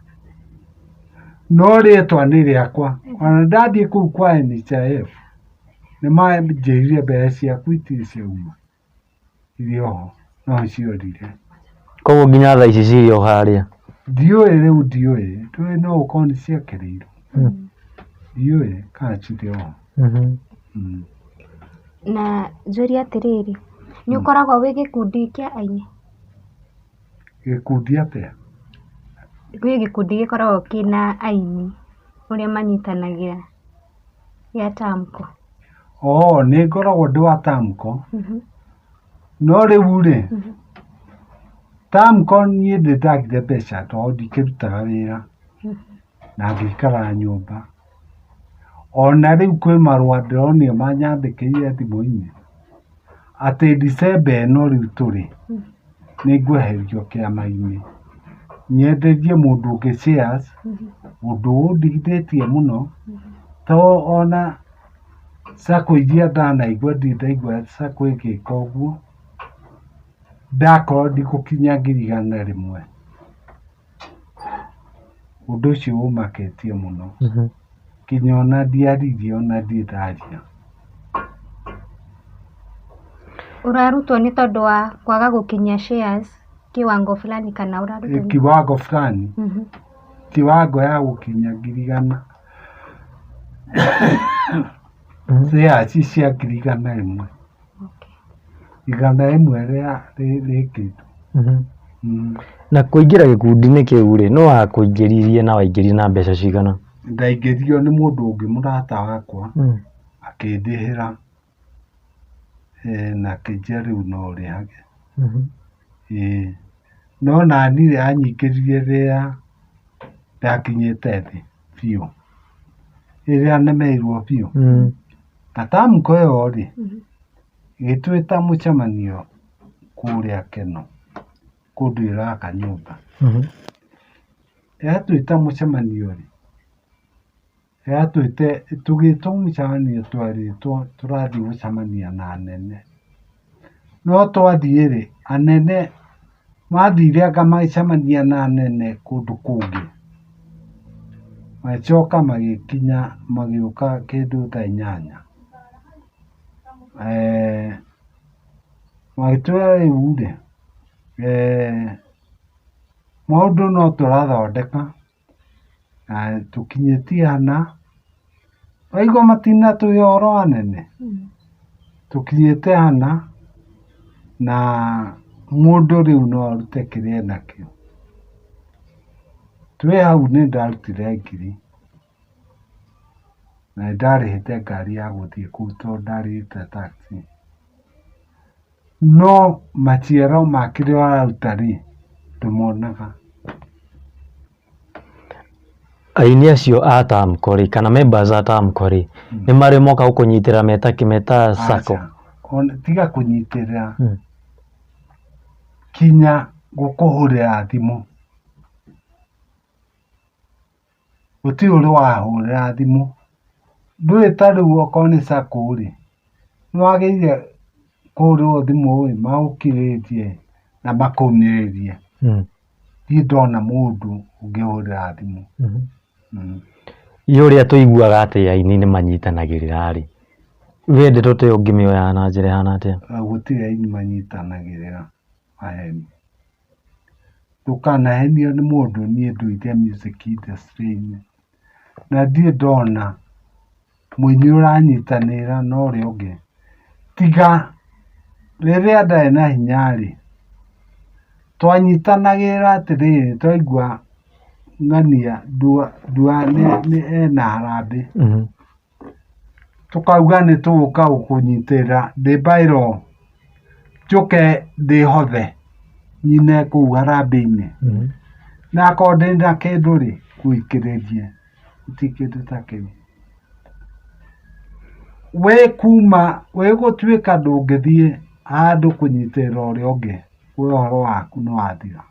no rĩtwa nĩ rĩakwa. Ona ndathiĩ kũu kwa NHIF nĩmanjĩrire mbeca ciaku itirĩ ciauma, irĩ oho, no ciorire. Koguo nginya thaa ici cirĩ o harĩa? Ndiũĩ rĩu, ndiũĩ no gũkorwo nĩciakĩrĩirwo, ndiũĩ kana cirĩ oho. Na njũrie atĩrĩrĩ, nĩũkoragwo wĩ gĩkundi kĩa aini? Gĩkundi atĩa? Gwĩ gĩkundi gĩkoragwo kĩna aini ũrĩa manyitanagĩra gĩa TAMCO? Nĩngoragwo ndĩ wa TAMCO, no rĩu-rĩ, TAMCO niĩ ndĩndagire mbeca tondũ ndikĩrutaga wĩra na ngĩikara nyũmba. Ona rĩu kwĩ marũa ndĩronio manyandĩkĩire thimũ-inĩ atĩ December ĩno rĩu tũrĩ nĩngweherio kĩama-inĩ, nyenderie mũndũ ũngĩ shares, ũndũ ũndigithĩtie mũno, tondũ ona SACCO iria ndanaigua ndaigua SACCO ĩgĩka ũguo, ndakorwo ndigũkinya 100,000. Ũndũ ũcio ũmakĩtie mũno, nginya ona ndiaririe, ona ndindaria. Ũrarutwo nĩ tondũ wa kwaga gũkinyia shares kiwango fulani kana ũrarutwo? Kiwango fulani, kiwango ya gũkinya 100,000. Shares cia 100,000. 100,000 rĩkĩtwo. Na kũingĩra gĩkundi-inĩ kĩu-rĩ, no wakũingĩririe na waingĩrire na mbeca cigana? Ndaingĩririo nĩ mũndũ ũngĩ mũrata wakwa, akĩndĩhĩra na akĩnjĩra rĩu no rĩhage. No nani anyingĩririe rĩrĩa ndakinyĩte thĩ biũ, rĩrĩa nemeirwo biũ. Na TAMCO ĩyo-rĩ, ĩgĩtwĩta mũcemanio kũrĩa Keno, kũndũ ĩraka nyũmba. Yatwĩta mũcemanio-rĩ, tũgĩtwo mũcemanio twerĩtwo tũrathiĩ gũcemania na anene no twathiĩ rĩ anene mathire anga magĩcemania na anene kũndũ kũngĩ macoka magĩkinya magĩũka kĩndũ thaa 8 magĩtwĩra rĩu rĩ maũndũ no tũrathondeka na tũkinyĩtie hana waigua matinatũhe ũhoro anene tũkinyĩte hana na mũndũ rĩu no arute kĩrĩa enakĩo twĩ hau nĩ ndarutire 1,000 na nĩndarĩhĩte ngari ya gũthiĩ kũu tondũ ndarĩhĩte taxi no maciaro ma kĩrĩa araruta rĩ ndũmonaga. Aini acio a Tamko rĩ kana members a Tamko rĩ nĩ marĩ moka gũkũnyitĩra meta sako tiga kũnyitĩrĩra kinya gũkũhũrĩra thimũ gũtirĩ ũrĩ wahũrĩra thimũ ndũĩ ta rĩu okorwo nĩ sako rĩ nĩwagĩrĩire kũhũrĩrwo thimũ magũkirĩtie na makũmĩrĩrie ndiĩ ndona mũndũ ũngĩhũrĩra thimũ. Ũrĩa tũiguaga atĩ aini nĩ manyitanagĩrĩra rĩ we ndeto ĩyo ũngĩmĩoya na njĩra ihana atĩa? Gũtirĩ aini manyitanagĩrĩra maheni ndũkanahenio nĩ mũndũ niĩ ndũire music industry-inĩ na ndiĩ ndona mũini ũranyitanĩra na ũrĩa ũngĩ tiga rĩrĩa ndarĩ na hinya rĩ twanyitanagĩrĩra atĩrĩrĩ twaigua ng'ania ndua nĩ ena harambĩ tũkauga nĩ tũgũka gũkũnyitĩrĩra ndĩ bairo njũke ndĩhothe nyine kũu harambĩ-inĩ na akorwo ndĩ na kĩndũ rĩ ngũikĩrĩrie gũtirĩ kĩndũ ta kĩu we kuma we gũtuĩka ndũngĩthiĩ handũ kũnyitĩrĩra ũrĩa ũngĩ we ũhoro waku nĩ wathira.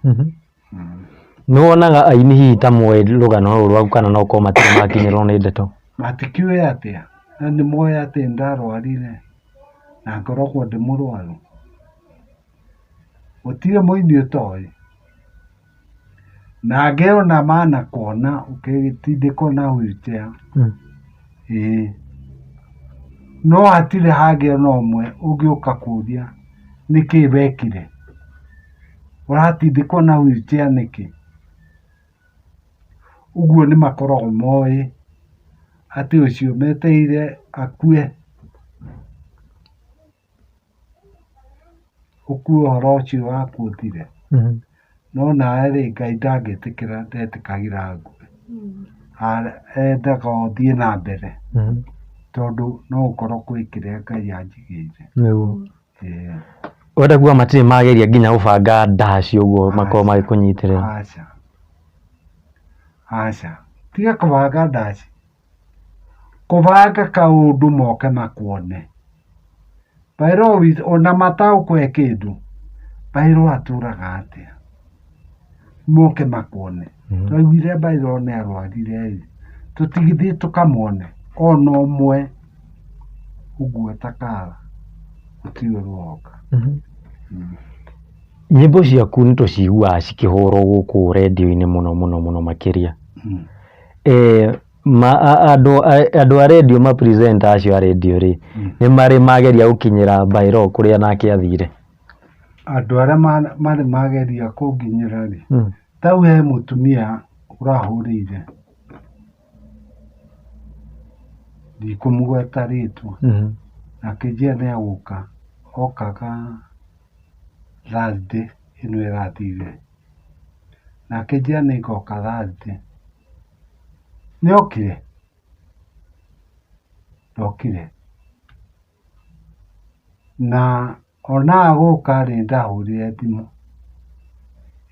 Nĩ wonaga aini hihi ta moĩ rũgano rũrũ rwaku kana no gũkorwo matirĩ makinyĩrwo nĩ ndeto? Matikĩũĩ atĩa na nĩ moĩ atĩ ndarwarire na ngoragwo ndĩ mũrwaru gũtirĩ mũini ũtoĩ na angĩona manakuona ũkĩtindĩkwo na wheelchair no hatirĩ hangĩona ũmwe ũngĩũka kũria nĩkĩ wekire ũratindĩkwo na wheelchair nĩkĩ. Ũguo nĩ makoragwo moĩ atĩ ũcio metereire akue ũkue ũhoro ũcio waku ũthire no nawe rĩ Ngai ndangĩtĩkĩra ndetĩkagĩra ngue endaga ũthiĩ na mbere tondũ no gũkorwo kwĩ kĩrĩa Ngai anjigĩire. Wenda kuga matirĩ mageria nginya gũbanga ndaci ũguo makorwo magĩkũnyitĩrĩra? Aca tiga kũbanga ndaci kũbanga kaũndũ moke makuone bairo ona matagũkũhe kĩndũ bairo atũraga atĩa moke makuone twaiguire bairo nĩ arwarire tũtigithie tũkamwone ona ũmwe ũguo takara gũtirĩ ũroka. Nyĩmbo ciaku nĩ tũciguaga cikĩhũrwo gũkũ redio-inĩ mũno makĩria andũ a redio ma presenter acio a redio rĩ nĩ marĩ mageria gũkinyĩra bairo kũrĩa nake athire? Andũ arĩa marĩ mageria kũnginyĩra rĩ tau he mũtumia ũrahũrĩire ndikũmũgweta rĩtwa na kĩnjia nĩ agũka okaga Thursday ĩno ĩrathire na kĩnjia nĩ ngoka Thursday nĩ okire ndokire na ona agũka rĩ ndahũrĩre thimũ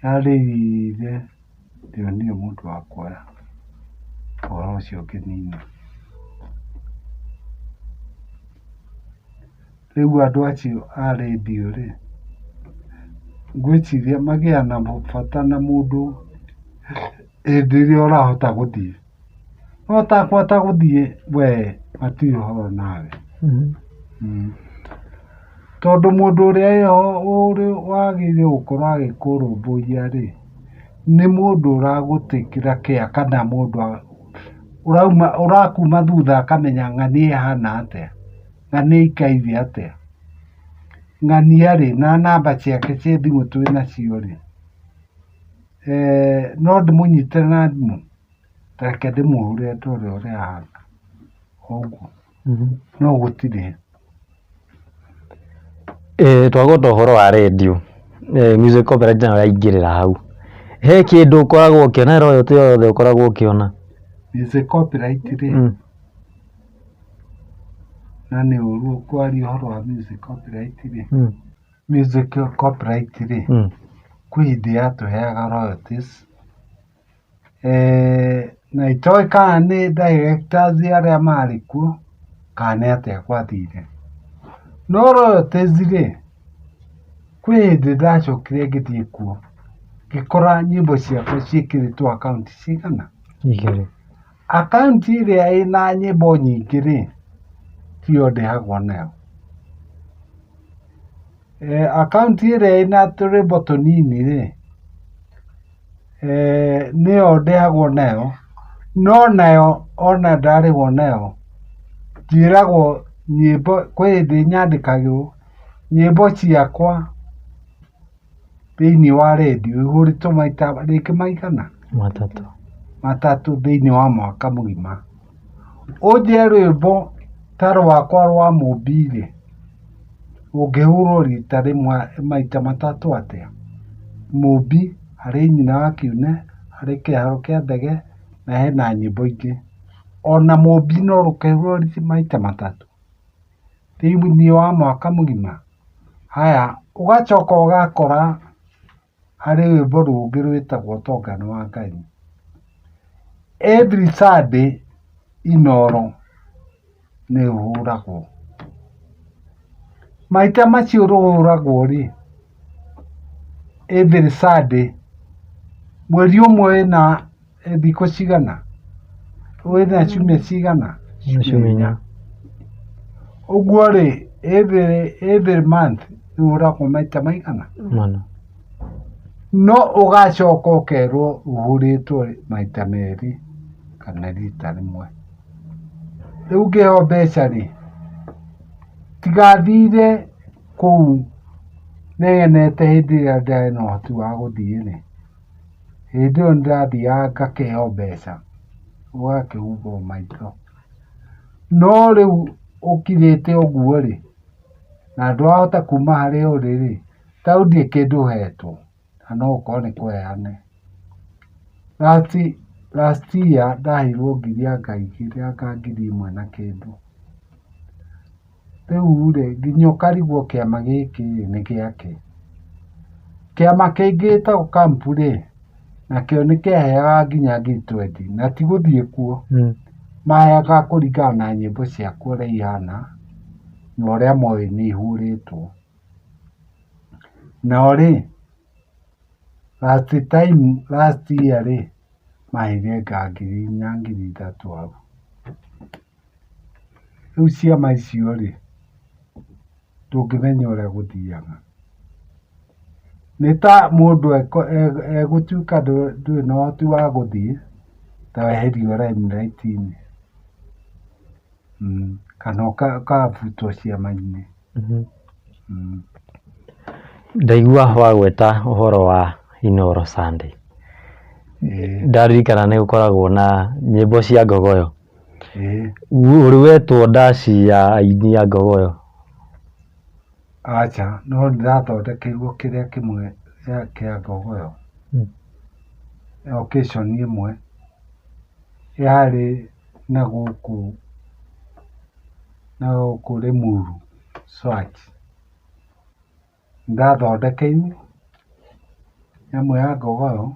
yarĩrire ndionire mũndũ wa kuoya ũhoro ũcio ngĩnina. Rĩu andũ acio a redio rĩ ngwĩciria magĩa na bata na mũndũ hĩndĩ ĩrĩa ũrahota gũthiĩ no ũtakũhota gũthiĩ we matirĩ ũhoro nawe. tondũ mũndũ ũrĩa wagĩrĩire gũkorwo agĩkũrũmbũiya-rĩ, nĩ mũndũ ũragũtĩkĩra kĩa kana mũndũ ũrakuma thutha akamenya ng'ani ĩhana atĩa, ng'ani ĩikaire atĩa. Ng'ania-rĩ na namba ciake cia thimũ twĩ nacio-rĩ, no ndĩmũnyite na thimũ, ta reke ndĩmũhũrĩre ndore ũrĩa ahana. Ũguo no gũtirĩ. Twagũta ũhoro wa redio, Music Copyright nayo yaingĩrĩra hau, he kĩndũ ũkoragwo ũkĩona royalty yothe ũkoragwo ũkĩona? Music Copyright-rĩ, na nĩ ũru kwaria ũhoro wa Music Copyright-rĩ, Music Copyright-rĩ, kwĩ hĩndĩ yatũheaga royalties, na itoĩ kana nĩ directors arĩa marĩ kuo kana nĩ atĩa gwathire. No royalties-rĩ, kwĩ hĩndĩ ndacokire ngĩthiĩ kuo ngĩkora nyĩmbo ciakwa ciĩkĩrĩtwo akaunti cigana? 2. Akaunti ĩrĩa ĩna nyĩmbo nyingĩ-rĩ, tiyo ndĩhagwo nayo. Akaunti ĩrĩa ĩna tũrwĩmbo tũnini-rĩ, nĩyo ndĩhagwo nayo, no nayo ona ndarĩhwo nayo njĩragwo nyĩmbo, kwĩ hĩndĩ nyandĩkagĩrwo nyĩmbo ciakwa thĩinĩ wa redio ihũrĩtwo maita rĩngĩ maigana? 3. 3 thĩinĩ wa mwaka mũgima. Ũnjĩre rwĩmbo ta rwakwa rwa Mũmbi-rĩ, ũngĩhũrwo rita rĩmwe maita 3 atĩa? Mũmbi harĩ nyina wa Kiune, harĩ kĩharo kĩa ndege na hena nyĩmbo ingĩ. Ona Mũmbi no rũkĩhũrwo maita 3 thĩinĩ wa mwaka mũgima. Haya, ũgacoka ũgakora harĩ rwĩmbo rũngĩ rwĩtagwo Tonga nĩ wa Ngai. Every Sunday Inooro nĩ rũhũragwo. Maita macio rũhũragwo-rĩ, every Sunday, mweri ũmwe wĩna thikũ cigana? Wĩna ciumia cigana? Ciumia 4. Ũguo-rĩ, every month rũhũragwo maita maigana? 4. No ũgacoka ũkerwo ũhũrĩtwo maita 2 kana rita rĩmwe. Rĩu ngĩheo mbeca-rĩ, tiga thire kũu negenete hĩndĩ ĩrĩa ndarĩ na ũhoti wa gũthiĩ-rĩ, hĩndĩ ĩyo nĩndathiaga ngakĩheo mbeca, ũgakĩhumbwo maitho. No rĩu ũkirĩte ũguo-rĩ, na ndwahota kuma harĩa ũrĩ-rĩ, ta rĩu ndirĩ kĩndũ ũhetwo, na no gũkorwo nĩ kũheane. Last year ndaheirwo ngiri anga 1,000 na kĩndũ. Rĩu-rĩ, nginya ũkarigwo kĩama gĩkĩ nĩ gĩakĩ. Kĩama kĩngĩ gĩtagwo KAMPU-rĩ, nakĩo nĩkĩaheaga nginya ngiri 20, na ti gũthiĩ kuo, maheaga kũringana na nyĩmbo ciaku ũrĩa ihana na ũrĩa moĩ nĩ ihũrĩtwo. No-rĩ, last year-rĩ, maheire nga 4,000 ngiri 3 hau. Rĩu ciama icio-rĩ, ndũngĩmenya ũrĩa gũthiaga. Nĩ ta mũndũ egũtuĩka ndũrĩ na ũhoti wa gũthiĩ, ta weherio limelight-inĩ, kana ũkabutwo ciama-inĩ. Ndaigua wagweta ũhoro wa Inooro Sunday. Ndaririkana nĩ gũkoragwo na nyĩmbo cia ngogoyo. Ũrĩ wetwo ndaci ya aini a ngogoyo? Aca, no nĩndathondekeirwo kĩrĩa kĩmwe kĩa ngogoyo. Occasion ĩmwe yarĩ na gũkũ Limuru Swatch. Nĩndathondekeirwo nyamũ ya ngogoyo,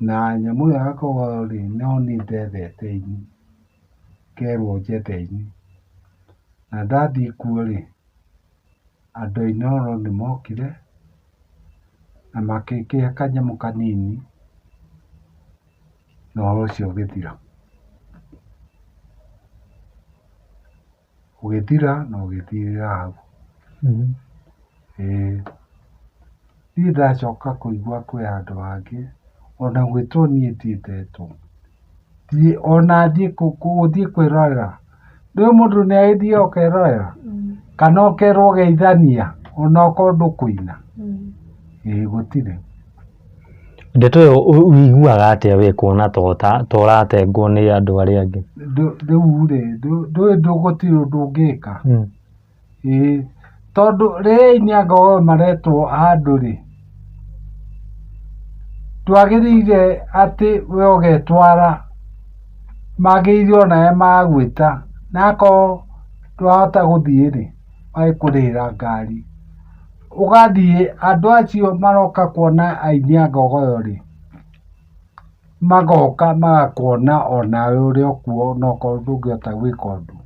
na nyamũ ĩyo ya ngogoyo-rĩ, no niĩ ndethete ini, ngerwo njethe ini. Na ndathiĩ kuo-rĩ, andũ a Inooro nĩmokire na makĩhe kanyamũ kanini na ũhoro ũcio ũgĩthira. Ũgĩthira na ũgĩthirĩra hau. Niĩ ndacoka kũigua kwĩ andũ angĩ ona gwĩtwo niĩ ndiendetwo. Ona gũthiĩ kwĩrorera, rĩu mũndũ nĩagĩthiĩ ũkerorera kana ũkerwo geithania ona okorwo ndũkũina. Gũtirĩ. Ndeto ĩyo ũiguaga atĩa we kuona ta ũratengwo nĩ andũ arĩa angĩ? Rĩu-rĩ gũtirĩ ũndũ ũngĩka. Tondũ rĩrĩa Ainĩanga othe maretwo handũ-rĩ, ndwagĩrĩire atĩ we ũgetwara, magĩrĩire onawe magagwĩta na akorwo ndwahota gũthiĩ-rĩ, magĩkũrĩhĩra ngari ũgathiĩ. Andũ acio maroka kuona Ainĩanga Ogoyo-rĩ, magoka magakuona onawe ũrĩ o kuo onokorwo ndũngĩhota gwĩka ũndũ.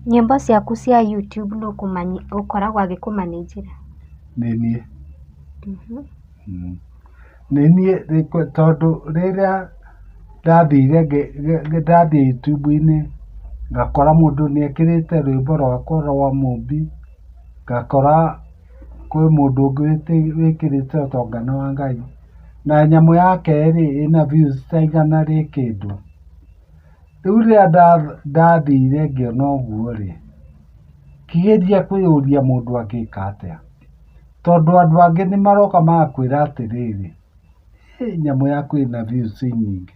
Nyĩmbo ciaku cia YouTube nũ ũkoragwo agĩkũmanĩnjĩra? Nĩ niĩ. Nĩ niĩ tondũ rĩrĩa ndathiĩ YouTube-inĩ ngakora mũndũ nĩekĩrĩte rwĩmbo rwakwa rwa Mumbi, ngakora kwĩ mũndũ ũngĩ wĩkĩrĩte Ũtonga wa Ngai, na nyamũ yake-rĩ ĩna views ta igana rĩ kĩndũ. Rĩu rĩrĩa ndathire ngĩona ũguo-rĩ, ngĩgeria kwĩyũria mũndũ angĩka atĩa, tondũ andũ angĩ nĩmaroka magakwĩra atĩrĩrĩ, nyamũ yaku ĩna views nyingĩ,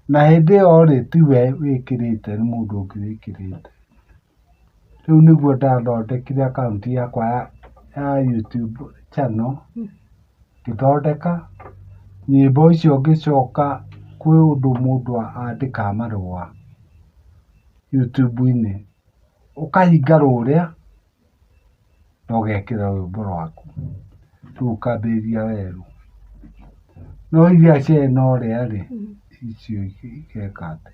na hĩndĩ ĩyo-rĩ tiwe wĩkĩrĩte, nĩ mũndũ ũngĩ wĩkĩrĩte. Rĩu nĩguo ndathondekire akaunti yakwa ya YouTube channel, ngĩthondeka nyĩmbo icio, ngĩcoka kwĩ ũndũ mũndũ andĩkaga marũa YouTube-inĩ, ũkahinga rũrĩa na ũgekĩra rwĩmbo rwaku, rĩu ũkambĩrĩria werũ. No iria ciarĩ na ũrĩa-rĩ, icio igeka atĩ,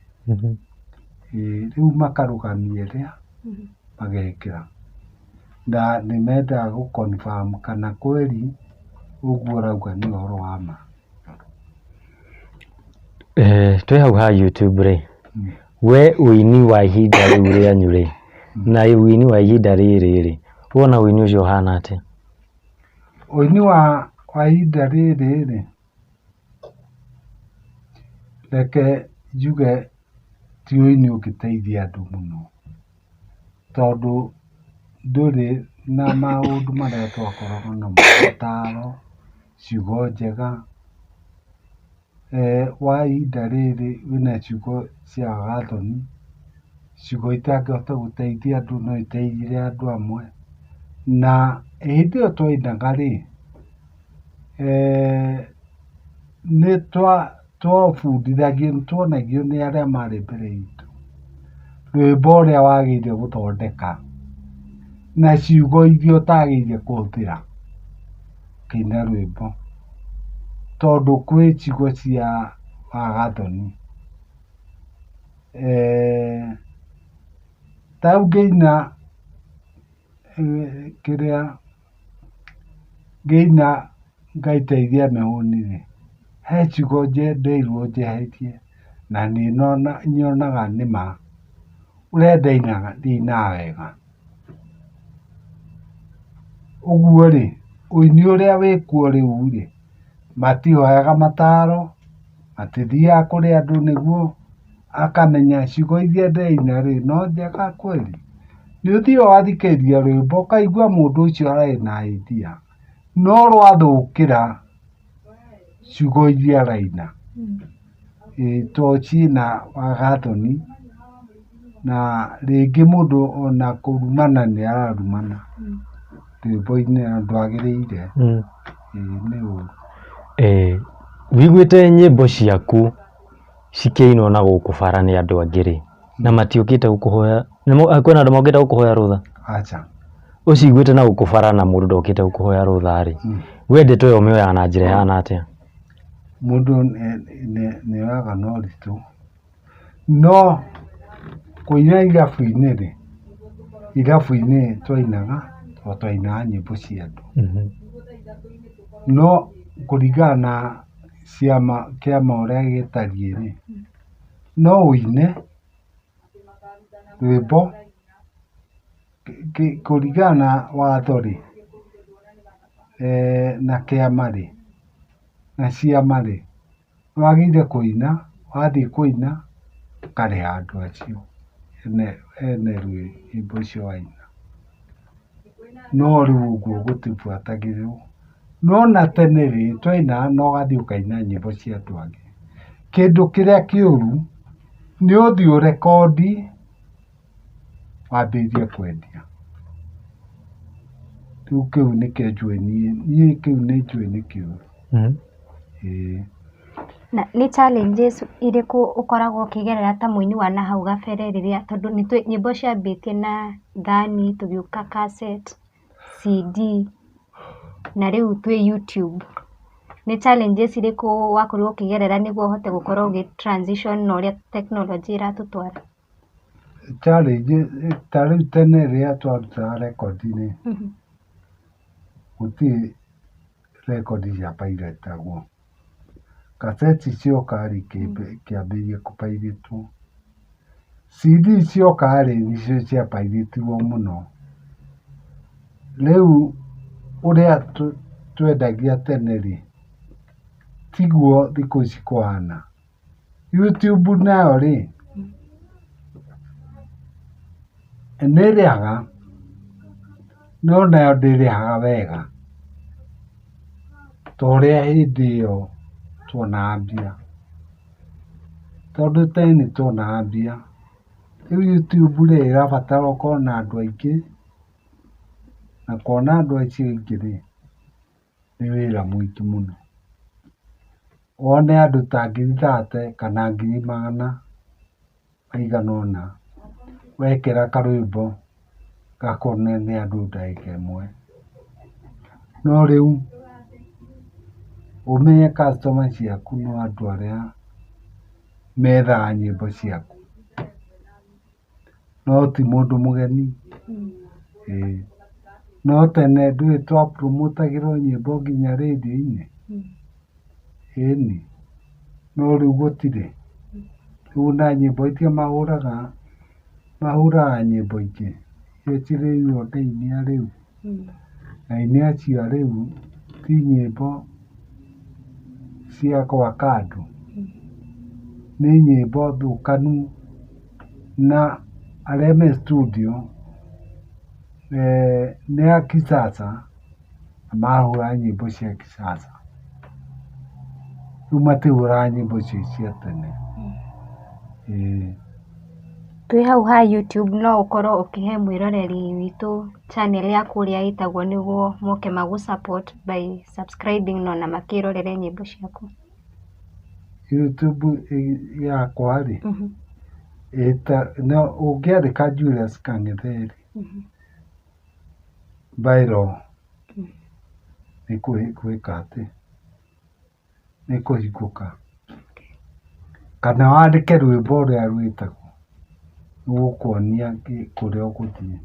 rĩu makarũgamia ĩrĩa magekĩra. Na nĩmendaga gũ confirm kana kweri ũguo ũrauga nĩ ũhoro wa ma. Twĩ hau ha YouTube-rĩ, we ũini wa ihinda rĩu rĩanyu-rĩ na ũini wa ihinda rĩrĩ-rĩ, wona ũini ũcio ũhana atĩa? Ũini wa ihinda rĩrĩ-rĩ, reke njuge ti ũini ũngĩteithia andũ mũno, tondũ ndũrĩ na maũndũ marĩa twakoragwo namo, mataro, ciugo njega. Wa ihinda rĩrĩ wĩna ciugo cia wagathoni, ciugo itangĩhota gũteithia andũ no iteithie andũ amwe. Na hĩndĩ ĩyo twainaga-rĩ, nĩtwabundithagio, nĩtuonagio nĩ arĩa marĩ mbere itũ rwĩmbo ũrĩa wagĩrĩire gũthondeka na ciugo iria ũtagĩrĩire kũhũthĩra ũkĩina rwĩmbo, tondũ kwĩ ciugo cia wagathoni. Ta rĩu ngĩina ngĩina ngaiteithia mehũni-rĩ, he ciugo nderirwo njeherie na nĩnyonaga nĩma ũrĩa ndainaga wega. Ũguo-rĩ, ũini ũrĩa wĩkuo rĩu-rĩ, matihoyaga mataro, matithiaga kũrĩ andũ nĩguo akamenya ciugo iria ndeina-rĩ no njega kweri. Nĩũthiaga ũgathikĩrĩria rwĩmbo ũkaigua mũndũ ũcio ararĩ na idea, no rwathũkĩra ciugo iria araina, tondũ ciĩna wagathoni, na rĩngĩ mũndũ ona kũrumana nĩararumana rwĩmbo-inĩ na ndwagĩrĩire. Nĩ ũru. Wĩiguĩte nyĩmbo ciaku cikĩinwo na gũkũ bara nĩ andũ angĩ-rĩ, na matiũkĩte gũkũhoya, kwĩna andũ mokĩte gũkũhoya rũtha? Aca. Ũciguĩte na gũkũ bara na mũndũ ndokĩte gũkũhoya rũtha-rĩ, we ndeto ĩyo ũmĩoyaga na njĩra ĩhana atĩa? Mũndũ nĩoyaga na ũritũ, no kũina irabu-inĩ-rĩ, irabu-inĩ twainaga, twainaga nyĩmbo cia andũ, no kũringana na kĩama ũrĩa gĩtariĩ-rĩ, no ũine rwĩmbo kũringana watho rĩ na kĩama rĩ na ciama rĩ wagĩrĩire kũina, wathiĩ kũina ũkarĩha andũ acio ene rwĩmbo ũcio waina. No rĩu ũguo gũtibuatagĩrĩrwo. No na tene rĩ twaina na ũgathiĩ ũkaina nyĩmbo cia andũ angĩ. Kĩndũ kĩrĩa kĩũru nĩ ũthiĩ ũrekondi wambĩrĩrie kwendia. Rĩu kĩu nĩkĩo njũĩ niĩ kĩu nĩ njũĩ nĩ kĩũru. Na nĩ challenges irĩkũ ũkoragwo ũkĩgerera ta mũini wa nahau gabere rĩrĩa tondũ nyĩmbo ciambĩtie na thani tũgĩũka cassette, CD na rĩu twĩ YouTube. Nĩ challenges irĩkũ wakorirwo ũkĩgerera nĩguo ũhote gũkorwo ũgĩ transition na ũrĩa technology ĩratũtwara? Challenge ta rĩu tene rĩrĩa twarutaga rekondi-inĩ gũtirĩ rekondi ciapairĩtagwo. Cassette cioka rĩ kĩambĩrĩria kũpairĩtwo. CD cioka rĩ nicio ciapairĩtirwo mũno. Rĩu ũrĩa twendagia tene rĩ tiguo thikũ ici kũhana. YouTube nayo rĩ nĩĩrĩhaga no nayo ndĩrĩhaga wega ta ũrĩa hĩndĩ ĩyo tuonaga mbia. Tondũ tene nĩtuonaga mbia. Rĩu YouTube rĩ ĩrabatara ũkorwo na andũ aingĩ na kuona andũ acio aingĩ rĩ nĩ wĩra mũingĩ mũno. Wone andũ ta 30 kana 100 maigana ũna wekĩra karwĩmbo gakone nĩ andũ ndagĩka ĩmwe. No rĩu ũmenye customer ciaku no andũ arĩa methaga nyĩmbo ciaku no ti mũndũ mũgeni. No tene ndũĩ twapromotagĩrwo nyĩmbo nginya radio-inĩ. Ĩni no rĩu gũtirĩ. Rĩu na nyĩmbo iria mahũraga nyĩmbo ingĩ iria cirĩ aini a rĩu. Aini acio a rĩu ti nyĩmbo cia gwaka andũ, nĩ nyĩmbo thũkanu na arĩa me studio nĩ a kisasa mahũra nyĩmbo cia kisasa. Rĩu matihũraga nyĩmbo icio cia tene. Twĩ hau ha YouTube no ũkorwo ũkĩhe mwĩroreri witũ channel ya kũrĩa ĩtagwo nĩguo moke magũ support by subscribing na makĩrorere nyĩmbo ciaku. YouTube yakwa rĩ no ũngĩandĩka Julius Kang'etheri viral nĩ gwĩka atĩ nĩ kũhingũka. Kana wandĩke rwĩmbo ũrĩa rwĩtagwo nĩgũkuonia kũrĩa ũgũthiĩ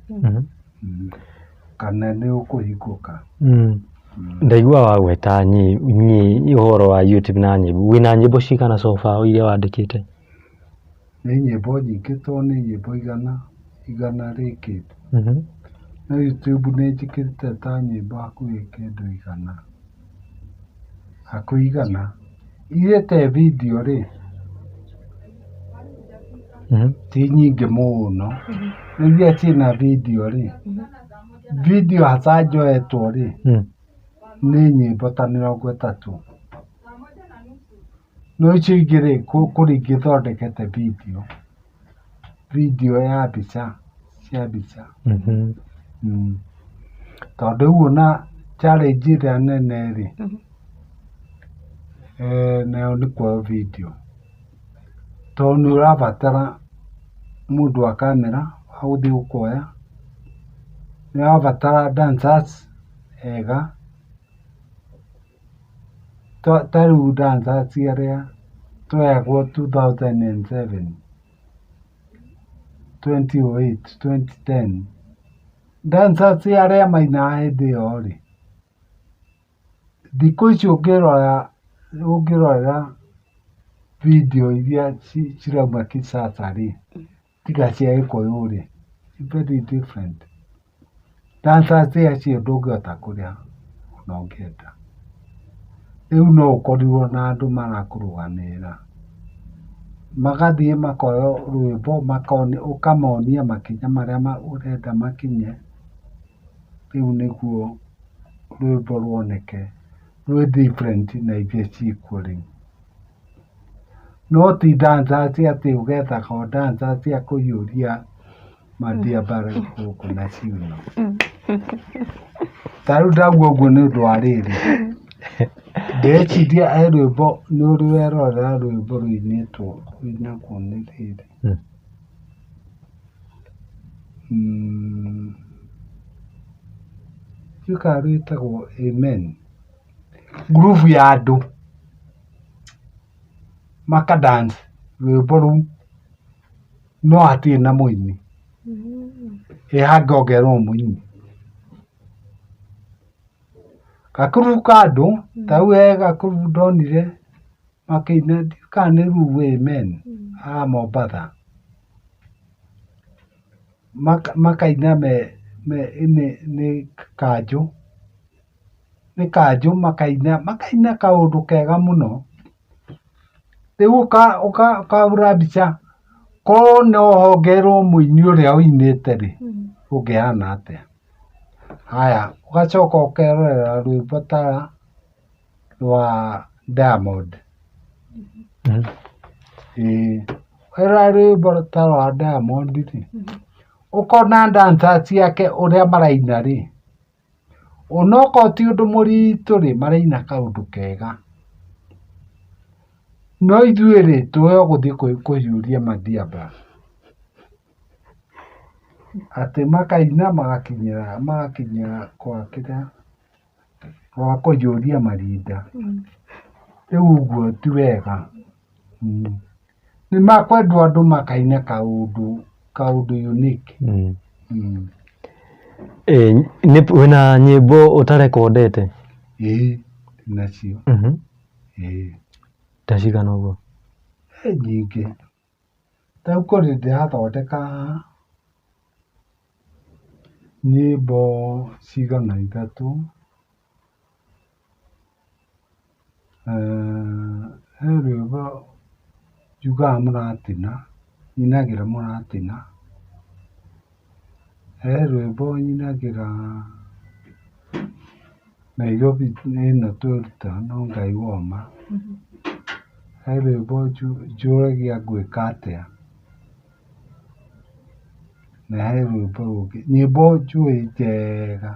kana nĩ ũkũhingũka. Ndaigua wagweta ũhoro wa YouTube na nyĩmbo. Wĩna nyĩmbo cigana so far iria wandĩkĩte? Nĩ nyĩmbo nyingĩ tondũ nĩ nyĩmbo igana rĩkĩte. No YouTube nĩ njĩkĩrĩte ta nyĩmbo hakuhĩ kĩndũ igana. Iria te video rĩ ti nyingĩ mũno. Iria ciĩna video rĩ video hasa njoetwo rĩ nĩ nyĩmbo ta 30. No icio ingĩ rĩ kũrĩ ingĩthondekete video ya mbica cia mbica. Tondũ rĩu ona challenge ĩrĩa nene rĩ nayo nĩ kuoya video. Tondũ nĩ ũrabatara mũndũ wa kamera wa gũthiĩ gũkuoya. Nĩ ũrabatara dancers ega. Ta rĩu dancers arĩa twoyagwo 2007, 2008, 2010. Dancers arĩa mainaga hĩndĩ ĩyo rĩ thikũ ici ũngĩrorera video iria cirauma kisasa rĩ tiga cia Gĩkũyũ rĩ very different. dancers acio ndũngĩhota kũrĩa ona ũngĩenda. Rĩu no ũkorirwo na andũ marakũrũgamĩrĩra, magathiĩ makoya rwĩmbo ũkamonia makinya marĩa ũrenda makinye, rĩu nĩguo rwĩmbo ruoneke rwĩ different na iria ciĩkuo rĩu. No ti dancers atĩ ũgethaga dancers cia kũhiũria madiaba gũkũ na ciuno. Ta rĩu ndauga ũguo nĩ ũndũ wa rĩrĩ, ndeciria he rwĩmbo nĩ ũrĩ werorera rwĩmbo rũinagwo nĩ rĩrĩ, ndiũĩ kana rwĩtagwo Amen, ngurubu ya andũ makadance rwĩmbo rũu no hatirĩ na mũini, hangongerwo mũini. Gakurubu ka andũ ta rĩu he gakurubu ndonire makĩina, ndiũĩ kana nĩ rũu Amen a Mombatha, makaina nĩ Kanjũ makaina kaũndũ kega mũno. Rĩu ũkahũra mbica korwo no hongererwo mũini ũrĩa ũinĩte rĩ, ũngĩhana atĩa? Haya, ũgacoka ũkerorera rwĩmbo ta rwa Diamond, werora rwĩmbo ta rwa Diamond rĩ, ũkona dancers ciake ũrĩa maraina rĩ, onokorwo ti ũndũ mũritũ rĩ, maraina kaũndũ kega. No ithuĩ rĩ, tũoĩ gũthiĩ kũhiũria madiaba, atĩ makaina magakinyĩra kwa kĩrĩa, gwa kũhiũria marinda. Rĩu ũguo ti wega. Nĩ makwendwo andũ makaina kaũndũ unique. Wĩna nyĩmbo ũtarekondete? Ĩĩ, nacio. Ta cigana ũguo? Nyingĩ. Ta rĩu kũrĩ ndĩrathondeka nyĩmbo cigana ithatũ. He rwĩmbo njugaga mũratina, nyinagĩra mũratina. He rwĩmbo nyinagĩra Nairobi ĩno twĩruta no Ngai woma. He rwĩmbo njũragia ngwĩka atĩa. Na he rwĩmbo rũngĩ, nyĩmbo njũĩ njega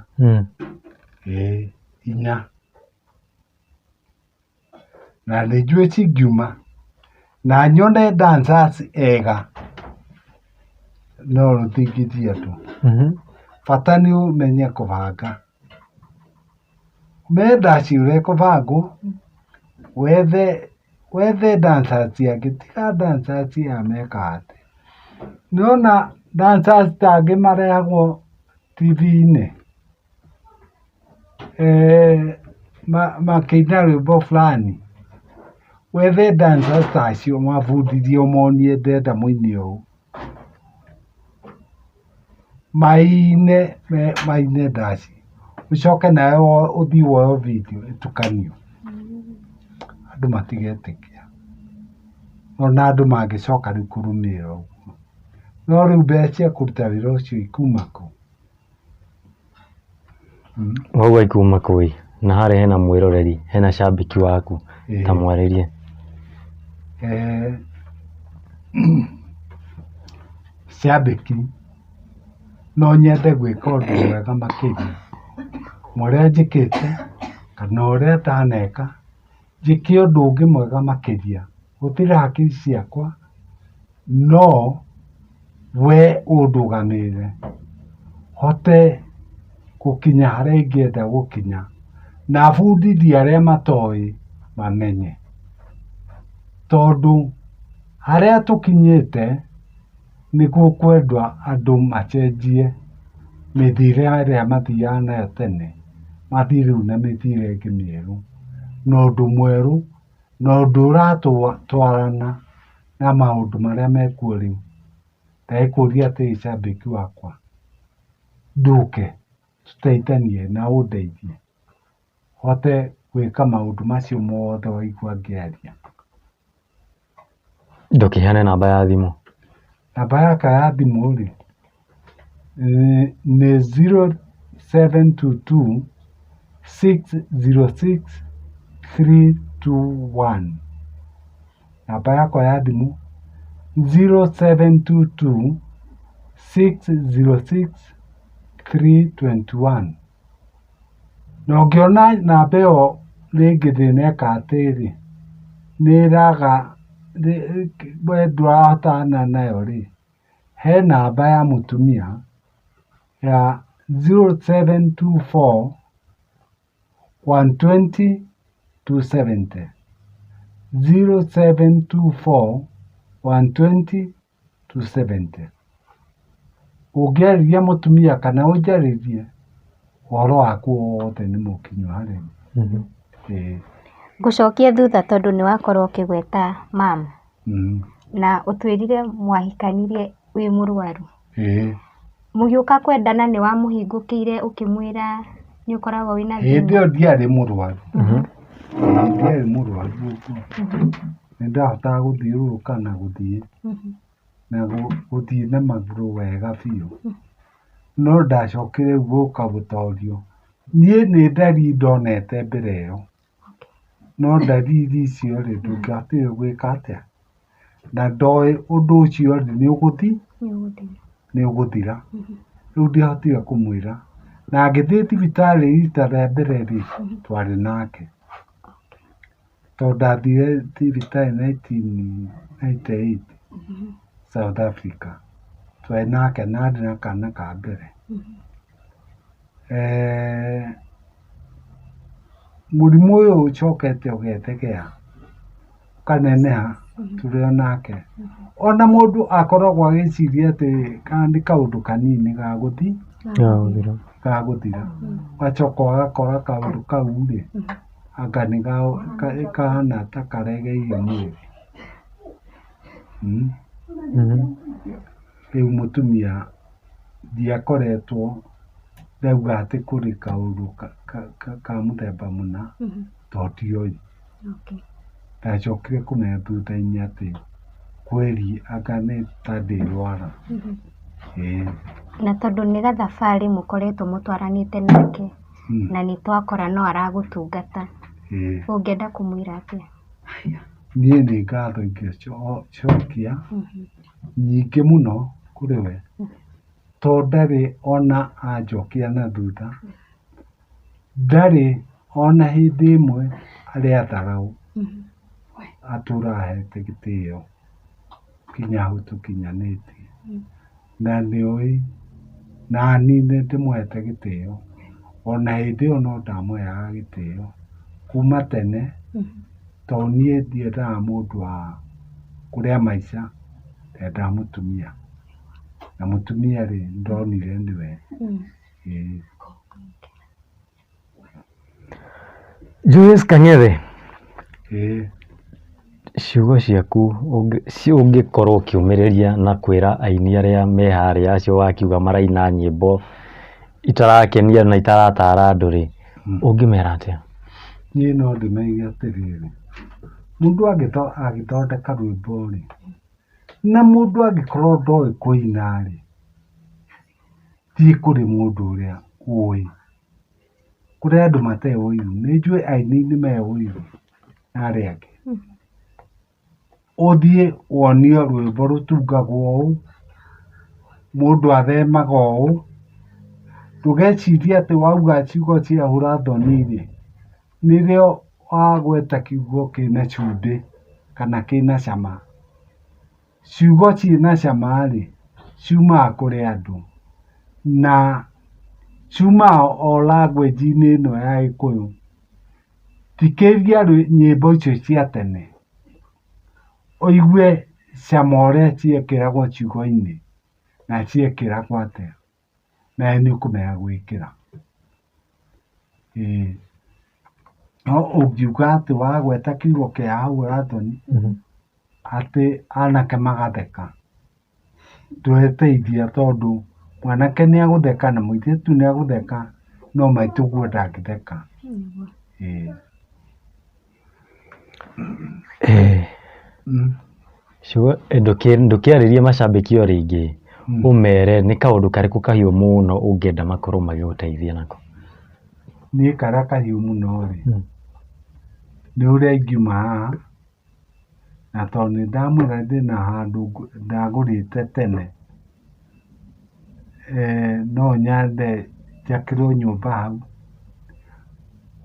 inya, na nĩ njũĩ cingiuma na nyone dancers ega, no rũtingĩthia andũ. Bata nĩ ũmenye kũbanga, ũmenda ciũre kũbangwo, wethe dancers ciake, tiga dancers aya mekaga atĩ. Nĩwona dancers ta angĩ marehagwo TV-inĩ makĩina rwĩmbo fulani, wethe dancers ta acio mabundithie ũmonie ndĩrenda mũini ũũ, maine ndaci, ũcoke nawe ũthiĩ woywo video ĩtukanio, andũ matigetĩkia. Ona andũ mangĩcoka rĩu kũrũmĩrĩra ũguo, no rĩu mbeca cia kũruta wĩra ũcio ikuma kũ? Wauga ikuma kũ? Na harĩa hena mwĩroreri, hena cambĩki waku, ta mwarĩrie. Cambĩki no nyende gwĩka ũndũ mwega makĩria, ũrĩa njĩkĩte kana ũrĩa itaneka, njĩke ũndũ ũngĩ mwega makĩria. Gũtirĩ hakiri ciakwa, no we ũndũgamĩrĩre hote gũkinya harĩa ingĩenda gũkinya, na bundithie arĩa matoĩ mamenye. Tondũ harĩa tũkinyĩte nĩguo kwendwa andũ macenjie mĩthiĩre ĩrĩa mathiaga nayo tene, mathiĩ rĩu na mĩthiĩre ĩngĩ mĩerũ, na ũndũ mwerũ, na ũndũ ũratwarana na maũndũ marĩa mekuo rĩu. Ndagĩkũria atĩrĩ cambĩki wakwa, ndũke tũteithanie na ũndeithie hote gwĩka maũndũ macio mothe waigua ngĩaria. Ndũkĩheane namba ya thimũ. Namba yakwa ya thimũ rĩ nĩ 0722 606 321. Namba yakwa ya thimũ 0722 606 321. Na ũngĩona namba ĩyo rĩngĩ thĩneka atĩrĩ nĩ ĩraga we ndũrahotana nayo rĩ, he namba ya mũtumia ya 0724 120 270. 0724 120 270. Ũngĩarĩria mũtumia kana ũnjarĩrie ũhoro waku wothe nĩ mũkinyu harĩ. Ngũcokie thutha tondũ nĩ wakorwo ũkĩgweta mama na ũtwĩrire mwahikanirie wĩ mũrwaru. Mũgĩũka kwendana nĩ wamũhingũkĩire ũkĩmwĩra nĩ ũkoragwo wĩna thĩna? Hĩndĩ ĩyo ndiarĩ mũrwaru. Ndiarĩ mũrwaru ũguo. Nĩ ndahotaga gũthiũrũrũka na gũthiĩ na gũthiĩ na magũrũ wega biũ. No ndacokire gũka gũtorio. Niĩ nĩ ndariri ndonete mbere ĩyo. No ndariri icio rĩ ndũngĩahotire gwĩka atĩa. Na ndoĩ ũndũ ũcio rĩ nĩ ũgũthira. Rĩu ndiahotire kũmwĩra. Na ngĩthiĩ thibitarĩ rita rĩa mbere rĩ twarĩ nake. Tondũ ndathire thibitarĩ 1998 South Africa. Twarĩ nake na ndĩ na kana ka mbere. Mũrimũ ũyũ ũcokete ũgetegea ũkaneneha tũrĩ o nake. Ona mũndũ akoragwo agĩciria atĩ kana nĩ kaũndũ kanini gagũthira. Ũgacoka ũgakora kaũndũ kau rĩ anga nĩ kahana ta karegeire mwĩrĩ. Rĩu mũtumia ndiakoretwo ndauga atĩ kũrĩ kaũndũ ka mũthemba mũna tondũ ndioĩ. Ndacokire kũmenya thutha-inĩ atĩ kweri anga nĩ ta ndĩrwara. Na tondũ nĩ gathabarĩ mũkoretwo mũtwaranĩte nake na nĩ twakora no aragũtungata, ũngĩenda kũmwĩra atĩa? Niĩ nĩ ngatho ingĩcokia nyingĩ mũno kũrĩ we tondũ ndarĩ ona anjokia na thutha. Ndarĩ ona hĩndĩ ĩmwe arĩa tharaũ. Atũrahete gĩtĩo kinya hau tũkinyanĩtie. Na nĩoĩ na niĩ nĩ ndĩmũhete gĩtĩo. Ona hĩndĩ ĩyo no ndamũheaga gĩtĩo kuma tene tondũ niĩ ndiendaga mũndũ wa kũrĩa maica, ndendaga mũtumia. Na mũtumia rĩ ndonire nĩwe. Julius Kang'ethe, ciugo ciaku ũngĩkorwo ũkĩũmĩrĩria na kwĩra aini arĩa me harĩa acio wakiuga maraina nyĩmbo itarakenia na itaratara andũ rĩ, ũngĩmera atĩa? Niĩ no ndĩmeige atĩrĩrĩ, mũndũ agĩthondeka rwĩmbo rĩ na mũndũ angĩkorwo ndoĩ kũina rĩ, thiĩ kũrĩ mũndũ ũrĩa ũĩ. Kũrĩ andũ matarĩ ũiru, nĩ njũĩ aini nĩ me ũiru na arĩa angĩ. Ũthiĩ wonio rwĩmbo rũtungagwo ũũ, mũndũ athemaga ũũ, ndũgecirie atĩ wauga ciugo cia hũra thoni rĩ nĩrĩo wagweta kiugo kĩna cumbĩ kana kĩna cama. Ciugo ciĩna cama rĩ ciumaga kũrĩ andũ na ciumaga o language-inĩ ĩno ya Gĩkũyũ. Thikĩrĩria nyĩmbo icio cia tene ũigue cama ũrĩa ciekĩragwo ciugo-inĩ na ciekĩragwo atĩa, na nĩ ũkũmenya gwĩkĩra. No ũngiuga atĩ wagweta kiugo kĩa hũra thoni atĩ anake magatheka, ndũreteithia tondũ mwanake nĩ agũtheka na mũirĩtu nĩ agũtheka no maitũ guo ndangĩtheka. Ndũkĩarĩrie macambĩki o rĩngĩ ũmere nĩ kaũndũ karĩkũ kahiũ mũno ũngĩenda makorwo magĩgũteithia nako? Niĩ karĩa kahiũ mũno rĩ nĩ ũrĩa ingiuma haha na tondũ nĩ ndamwĩra ndĩna handũ ndagũrĩte tene, no nyende njakĩrwo nyũmba hau,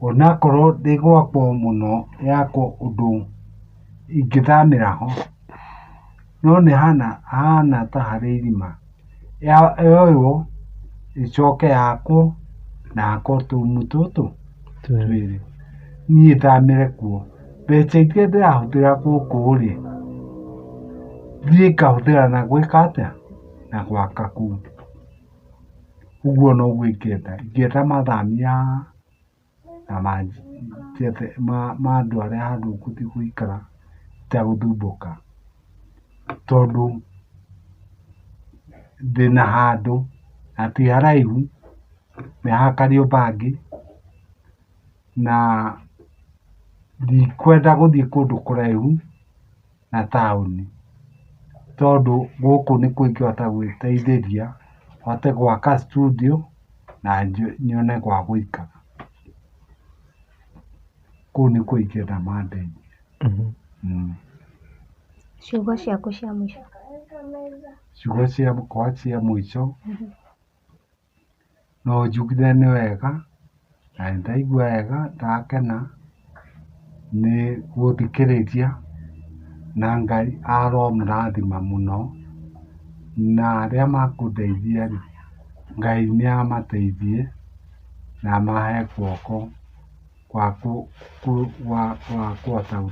onakorwo ndĩ gwakwa mũno yakwo ũndũ ingĩthamĩra ho, no nĩ hana ta harĩ irima, yoywo ĩcoke yakwo na hakwo tũrumu tũtũ twĩrĩ, niĩ thamĩre kuo. Mbeca iria ndĩrahũthĩra gũkũ rĩ thiĩ ngahũthĩra na gwĩka atĩa, na gwaka kũu. Ũguo noguo ingĩenda mathamia haha na mandware handũ ngũthiĩ gũikara itagũthumbũka, tondũ ndĩna handũ na ti haraihu, nĩ ha Kariobangi na ndikwenda gũthiĩ kũndũ kũraihu na taũni, tondũ gũkũ nĩkuo ingĩhota gwĩteithĩria, hote gwaka studio na nyone gwa gũikara. Kũu nĩkuo ingĩenda mandeithie. Ciugo ciaku cia mũico? Ciugo ciakwa cia mũico no njugire nĩ wega na nĩ ndaigua wega, ndakena nĩ gũthikĩrĩria, na Ngai aromũrathima mũno, na arĩa makũndeithia rĩ Ngai nĩ amateithie na amahe guoko gwa kũhota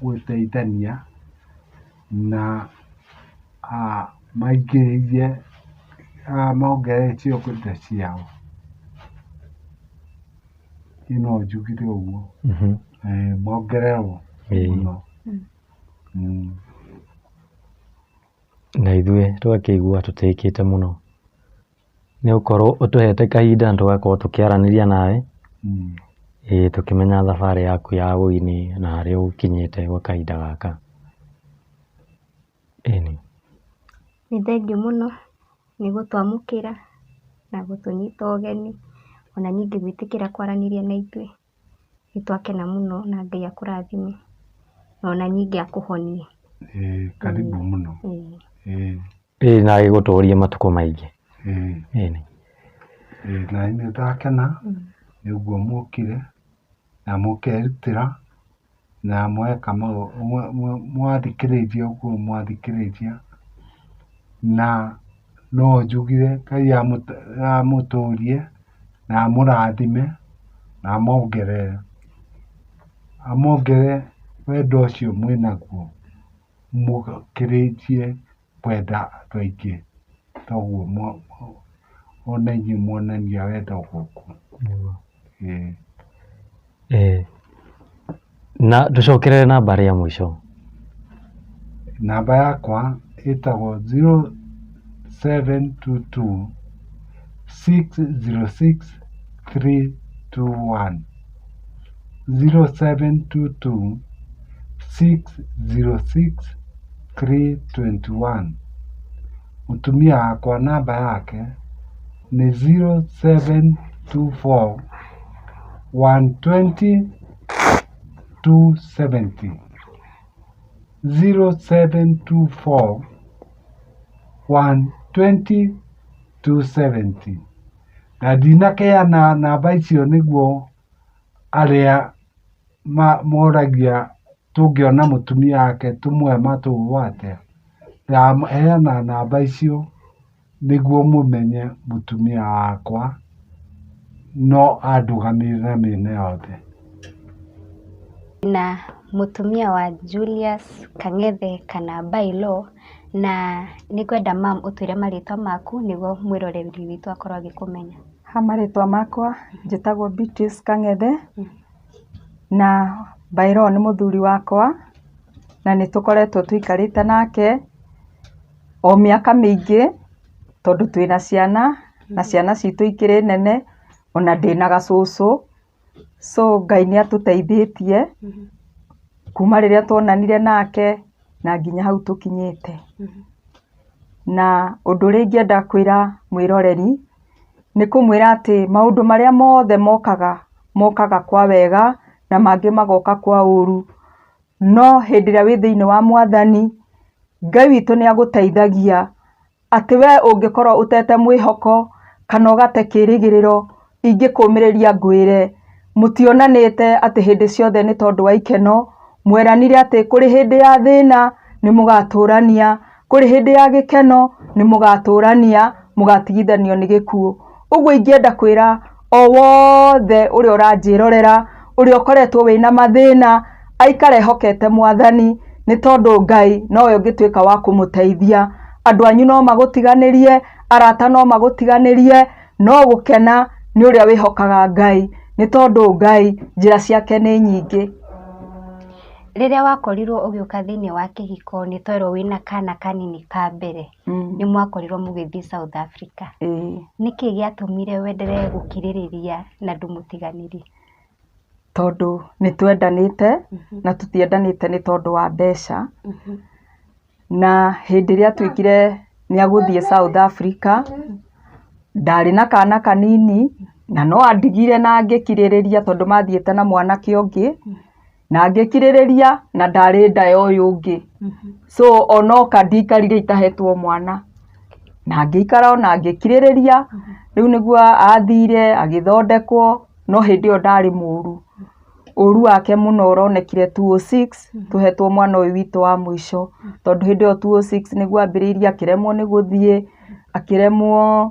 gũteithania na maingĩrĩrie mongerere indo ciao. No njugire ũguo, mongererwo mũno. Na ithuĩ twakĩigua tũtĩkĩte mũno nĩ gũkorwo ũtũhete kahinda na tũgakorwo tũkĩaranĩria nawe, tũkĩmenya thabarĩ yaku ya ũini na harĩa ũkinyĩte gwa kahinda gaka. Nĩ thengiũ mũno nĩ gũtwamũkĩra na gũtũnyita ũgeni, ona ningĩ gwĩtĩkĩra kwaranĩria na ithuĩ. Nĩ twakena mũno na Ngai akũrathime na ona ningĩ akũhonie. Karibu mũno. Na gĩgũtũrie matukũ maingĩ. Na nĩ ndakena nĩ ũguo mũkire na mũkerutĩra na mweka mwathikĩrĩria ũguo mwathikĩrĩria, na no njugire Ngai amũtũrie na amũrathime na amongerere wendo ũcio mwĩnaguo, mũkĩrĩtie kwenda andũ aingĩ toguo ona inyuĩ muonania wendo gũkũ. Na tũcokerere namba ya mũico. Namba yakwa ĩtagwo 0722 606 321, 0722 606 321. Mũtumia wakwa namba yake nĩ 0724 120 270, 0724 120 270. Na ndinakeana namba icio nĩguo arĩa moragia tũngĩona mũtumia wake tũmuoe matũgwate. Ndaheana namba icio nĩguo mũmenye mũtumia wakwa no andũgamĩrĩre mĩena yothe. Na mũtumia wa Julius Kang'ethe kana Bailo, na nĩngwenda mam ũtwĩre marĩtwa maku nĩguo mwĩroreri witũ akorwo agĩkũmenya. Marĩtwa makwa njĩtagwo Beatrice Kang'ethe na Bailo nĩ mũthuri wakwa, na nĩ tũkoretwo tũikarĩte nake o mĩaka mĩingĩ tondũ twĩna ciana na ciana citũ ikĩrĩ nene, ona ndĩna gacũcũ, so Ngai nĩ atũteithĩtie kuma rĩrĩa tuonanire nake na nginya hau tũkinyĩte. Na ũndũ ũrĩa ingĩenda kwĩra mwĩroreri nĩ kũmwĩra atĩ maũndũ marĩa mothe mokaga kwa wega na mangĩ magoka kwa ũru, no hĩndĩ ĩrĩa wĩ thĩinĩ wa Mwathani, Ngai witũ nĩ agũteithagia atĩ we ũngĩkorwo ũtete mwĩhoko kana ũgate kĩĩrĩgĩrĩro, ingĩkũmĩrĩria ngwĩre mũtionanĩte atĩ hĩndĩ ciothe nĩ tondũ wa ikeno, mweranire atĩ kũrĩ hĩndĩ ya thĩna nĩ mũgatũrania, kũrĩ hĩndĩ ya gĩkeno nĩ mũgatũrania, mũgatigithanio nĩ gĩkuũ. Ũguo ingĩenda kwĩra o wothe ũrĩa ũranjĩrorera, ũrĩa ũkoretwo wĩna mathĩna, aikare ehokete Mwathani, nĩ tondũ Ngai nowe ũngĩtuĩka wa kũmũteithia. Andũ anyu no magũtiganĩrie, arata no magũtiganĩrie, no gũkena nĩ ũrĩa wĩhokaga Ngai, nĩ tondũ Ngai njĩra ciake nĩ nyingĩ. Rĩrĩa wakorirwo ũgĩũka thĩinĩ wa kĩhiko, nĩ twerwo wĩna kana kanini ka mbere, nĩ mwakorirwo mũgĩthiĩ South Africa. Nĩkĩ gĩatũmire wenderee gũkirĩrĩria na ndũmũtiganĩrie? Tondũ nĩ twendanĩte na tũtiendanĩte nĩ tondũ wa mbeca. Na hĩndĩ ĩrĩa tuĩkire nĩ agũthiĩ South Africa, ndarĩ na kana kanini na no andigire na ngĩkirĩrĩria tondũ mathiĩte na mwanake ũngĩ, na ngĩkirĩrĩria na ndarĩ nda ya ũyũ ũngĩ. So onoka ndikarire itahetwo mwana, na ngĩikara ona ngĩkirĩrĩria. Rĩu nĩguo athire agĩthondekwo, no hĩndĩ ĩyo ndarĩ mũru. Ũru wake mũno ũronekire 206 tũhetwo mwana ũyũ witũ wa mũico, tondũ hĩndĩ ĩyo 206 nĩguo ambĩrĩirie, akĩremwo nĩ gũthiĩ, akĩremwo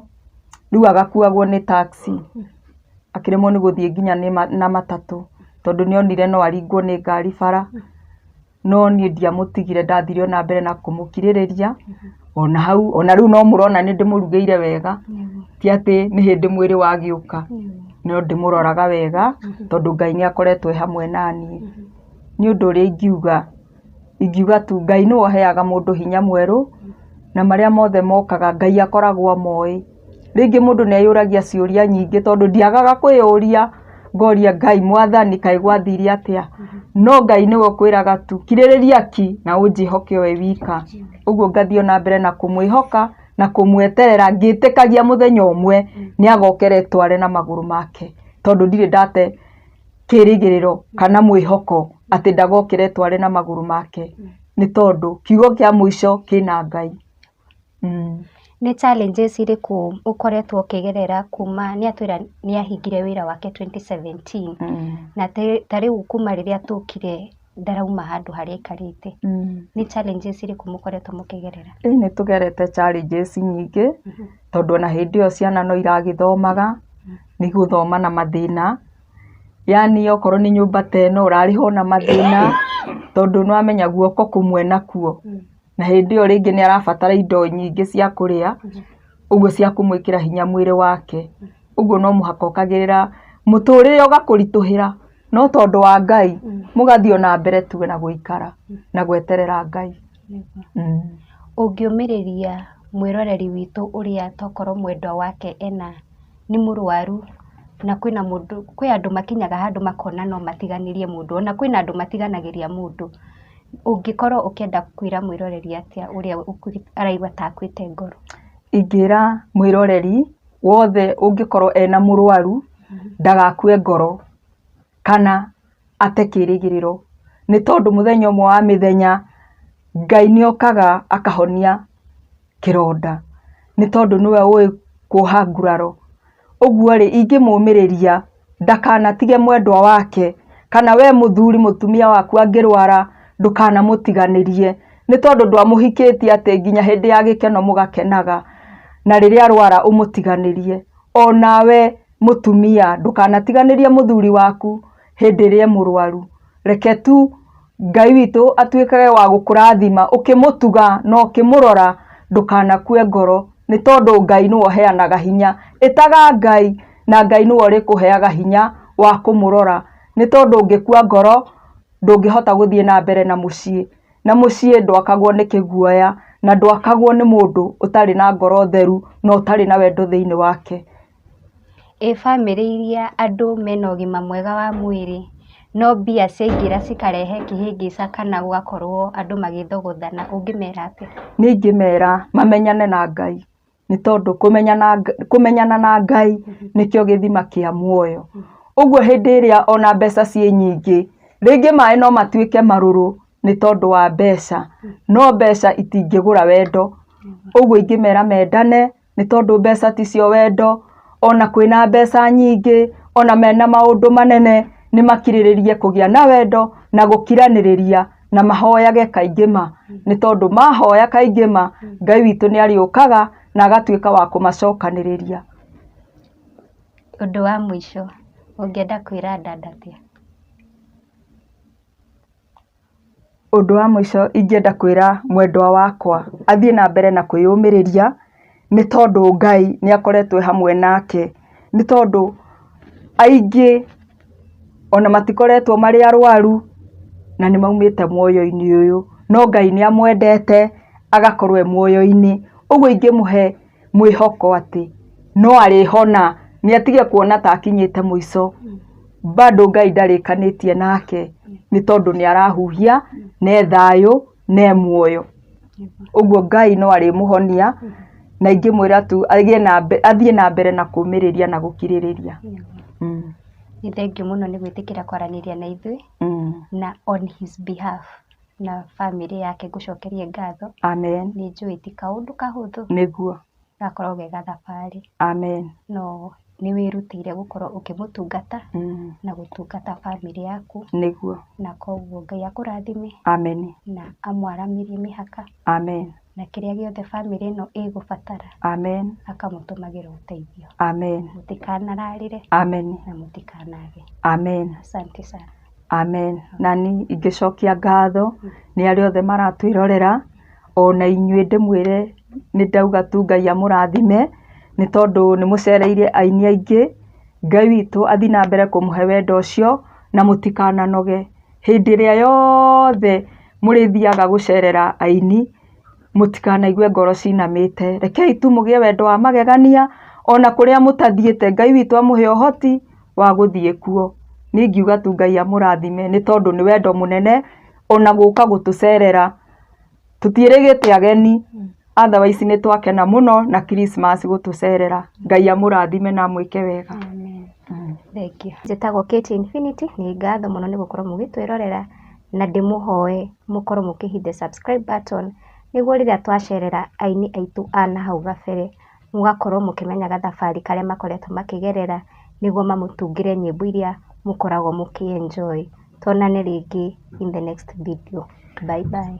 rĩu agakuagwo nĩ taxi, akĩremwo nĩ gũthiĩ nginya na matatũ, tondũ nĩonire no aringwo nĩ ngari bara. No niĩ ndiamũtigire, ndathire na mbere na kũmũkirĩrĩria. Ona hau, ona rĩu no mũrona nĩ ndĩmũrugĩire wega, ti atĩ nĩ hĩndĩ mwĩrĩ wagĩũka, no ndĩmũroraga wega tondũ Ngai nĩ akoretwo hamwe naniĩ. Nĩ ũndũ ũrĩa ingiuga tu Ngai nĩwe ũheaga mũndũ hinya mwerũ, na marĩa mothe mokaga Ngai akoragwo moĩ. Rĩngĩ mũndũ nĩ eyũragia ciũria nyingĩ, tondũ ndiagaga kwĩyũria, ngoria Ngai, Mwathani kaĩ gwathire atĩa? No Ngai nĩwe ũkwĩraga tu kirĩrĩria ki na ũnjĩhoke we wika. Ũguo ngathiĩ na mbere na kũmwĩhoka na kũmweterera, ngĩtĩkagia mũthenya ũmwe nĩ agokere tware na magũrũ make, tondũ ndirĩ ndate kĩĩrĩgĩrĩro kana mwĩhoko atĩ ndagokere tware na magũrũ make, nĩ tondũ kiugo kĩa mũico kĩna Ngai. Nĩ challenges irĩkũ ũkoretwo ũkĩgerera kuma nĩatwĩra nĩ ahingire wĩra wake 2017 na ta rĩu kuma rĩrĩa tũkire ndarauma handũ harĩa aikarĩte? Nĩ challenges irĩkũ mũkoretwo mũkĩgerera? Nĩ tũgerete challenges nyingĩ, tondũ ona hĩndĩ ĩyo ciana no iragĩthomaga, nĩ gũthoma na mathĩna. Yani okorwo nĩ nyũmba ta ĩno ũrarĩho na mathĩna, tondũ nĩwamenya guoko kũmwe nakuo, na hĩndĩ ĩyo rĩngĩ nĩ arabatara indo nyingĩ cia kũrĩa, ũguo cia kũmwĩkĩra hinya mwĩrĩ wake. Ũguo no mũhaka ũkagĩrĩra mũtũrĩre ũgakũritũhĩra, no tondũ wa Ngai mũgathiĩ na mbere tu na gũikara na gweterera Ngai. Ũngĩũmĩrĩria mwĩroreri witũ ũrĩa tokorwo mwendwa wake nĩ mũrwaru, na kwĩ andũ makinyaga handũ makona no matiganĩrie mũndũ, ona kwĩna andũ matiganagĩria mũndũ, ũngĩkorwo ũkĩenda kwĩra mwĩroreri atĩa ũrĩa araigua ta akuĩte ngoro? Ingĩra mwĩroreri wothe ũngĩkorwo ena mũrwaru ndagakue ngoro kana ate kĩĩrĩgĩrĩro, nĩ tondũ mũthenya ũmwe wa mĩthenya Ngai nĩ okaga akahonia kĩronda, nĩ tondũ nĩwe ũĩ kuoha nguraro. Ũguo rĩ, ingĩmũmĩrĩria ndakanatige mwendwa wake, kana we mũthuri mũtumia waku angĩrwara ndũkanamũtiganĩrie, nĩ tondũ ndwamũhikĩtie atĩ nginya hĩndĩ ya gĩkeno mũgakenaga, na rĩrĩa arwara ũmũtiganĩrie. Onawe mũtumia ndũkanatiganĩrie mũthuri waku hĩndĩ ĩrĩa mũrwaru. Reke tu Ngai witũ atuĩkage wa gũkũrathima, ũkĩmũtuga na ũkĩmũrora ndũkanakue ngoro, nĩ tondũ Ngai nĩwe ũheanaga hinya. Ĩtaga Ngai na Ngai nĩwe ũrĩkũheaga hinya wa kũmũrora, nĩ tondũ ũngĩkua ngoro ndũngĩhota gũthiĩ na mbere na mũciĩ, na mũciĩ ndwakagwo nĩ kĩguoya, na ndwakagwo nĩ mũndũ ũtarĩ na ngoro theru na ũtarĩ na wendo thĩinĩ wake. bamĩrĩ iria andũ mena ũgima mwega wa mwĩrĩ, no mbia ciaingĩra cikarehe kĩhĩngĩca kana gũgakorwo andũ magĩthogothana, ũngĩmera atĩa? Niĩ ingĩmera mamenyane na Ngai, nĩ tondũ kũmenyana na Ngai nĩkĩo gĩthima kĩa muoyo. Ũguo hĩndĩ ĩrĩa ona mbeca ciĩ nyingĩ, rĩngĩ maĩ no matuĩke marũrũ nĩ tondũ wa mbeca, no mbeca itingĩgũra wendo. Ũguo ingĩmera mendane nĩ tondũ mbeca ticio wendo, ona kwĩna mbeca nyingĩ, ona mena maũndũ manene, nĩ makirĩrĩrie kũgĩa na wendo na gũkiranĩrĩria na mahoyage kaingĩ ma, nĩ tondũ mahoya kaingĩ ma, Ngai witũ nĩ arĩũkaga na agatuĩka wa kũmacokanĩrĩria. Ũndũ wa mũico ũngĩenda kwĩra dada atĩa? Ũndũ wa mũico ingĩenda kwĩra mwendwa wakwa athiĩ na mbere na kwĩyũmĩrĩria, nĩ tondũ Ngai nĩ akoretwo hamwe nake, nĩ tondũ aingĩ ona matikoretwo marĩ arwaru na nĩ maumĩte muoyo-inĩ ũyũ, no Ngai nĩ amwendete agakorwo e muoyo-inĩ. Ũguo ingĩmũhe mwĩhoko atĩ no arĩhona, nĩ atige kuona ta akinyĩte mũico, bado Ngai ndarĩkanĩtie nake, nĩ tondũ nĩ arahuhia ne thayũ ne muoyo. Ũguo Ngai no arĩmũhonia, na ingĩmwĩra tu athiĩ na mbere na kũmĩrĩria na gũkirĩrĩria. Nĩ thengiũ mũno nĩ gwĩtĩkĩra kwaranĩria na ithuĩ na on his behalf na family yake ngũcokerie ngatho. Amen. Nĩ njũĩ ti kaũndũ kahũthũ, nĩguo gakorwo ge gathabarĩ. Amen. No nĩ wĩrutĩire gũkorwo ũkĩmũtungata na gũtungata family yaku, nĩguo, na koguo Ngai akũrathime. Amen. Na amwaramirie mĩhaka. Amen. Na kĩrĩa gĩothe family ĩno ĩgũbatara, Amen. akamũtũmagĩra ũteithio. Amen. Mũtikanararĩre. Amen. Na mũtikanage. Amen. Asante sana. Amen. Nani ingĩcokia ngatho nĩ arĩa othe maratwĩrorera, ona inyuĩ ndĩmwĩre nĩ ndauga tu Ngai amũrathime, nĩ tondũ nĩ mũcereire aini aingĩ. Ngai witũ athiĩ na mbere kũmũhe wendo ũcio, na mũtikananoge. Hĩndĩ ĩrĩa yothe mũrĩthiaga gũcerera aini, mũtikanaigue ngoro cinamĩte. Rekei tu mũgĩe wendo wa magegania, ona kũrĩa mũtathiĩte Ngai witũ amũhe ũhoti wa gũthiĩ kuo. Nĩ ingiuga tu Ngai amũrathime, nĩ tondũ nĩ wendo mũnene ona gũka gũtũcerera. Tũtiĩrĩgĩte ageni, otherwise nĩ twakena mũno na Christmas gũtũcerera. Ngai amũrathime na mwĩke wega. Amen. Thank you. Njĩtagwo Kate Infinity, nĩ ngatho mũno nĩ gũkorwo mũgĩtwĩrorera, na ndĩmũhoe mũkorwo mũkĩhitha subscribe button, nĩguo rĩrĩa twacerera aini aitũ a nahau gabere, mũgakorwo mũkĩmenya gathabarĩ karĩa makoretwo makĩgerera, nĩguo mamũtungĩre nyĩmbo iria mũkoragwo mũkĩ enjoy. Tuonane rĩngĩ in the next video. Bye bye.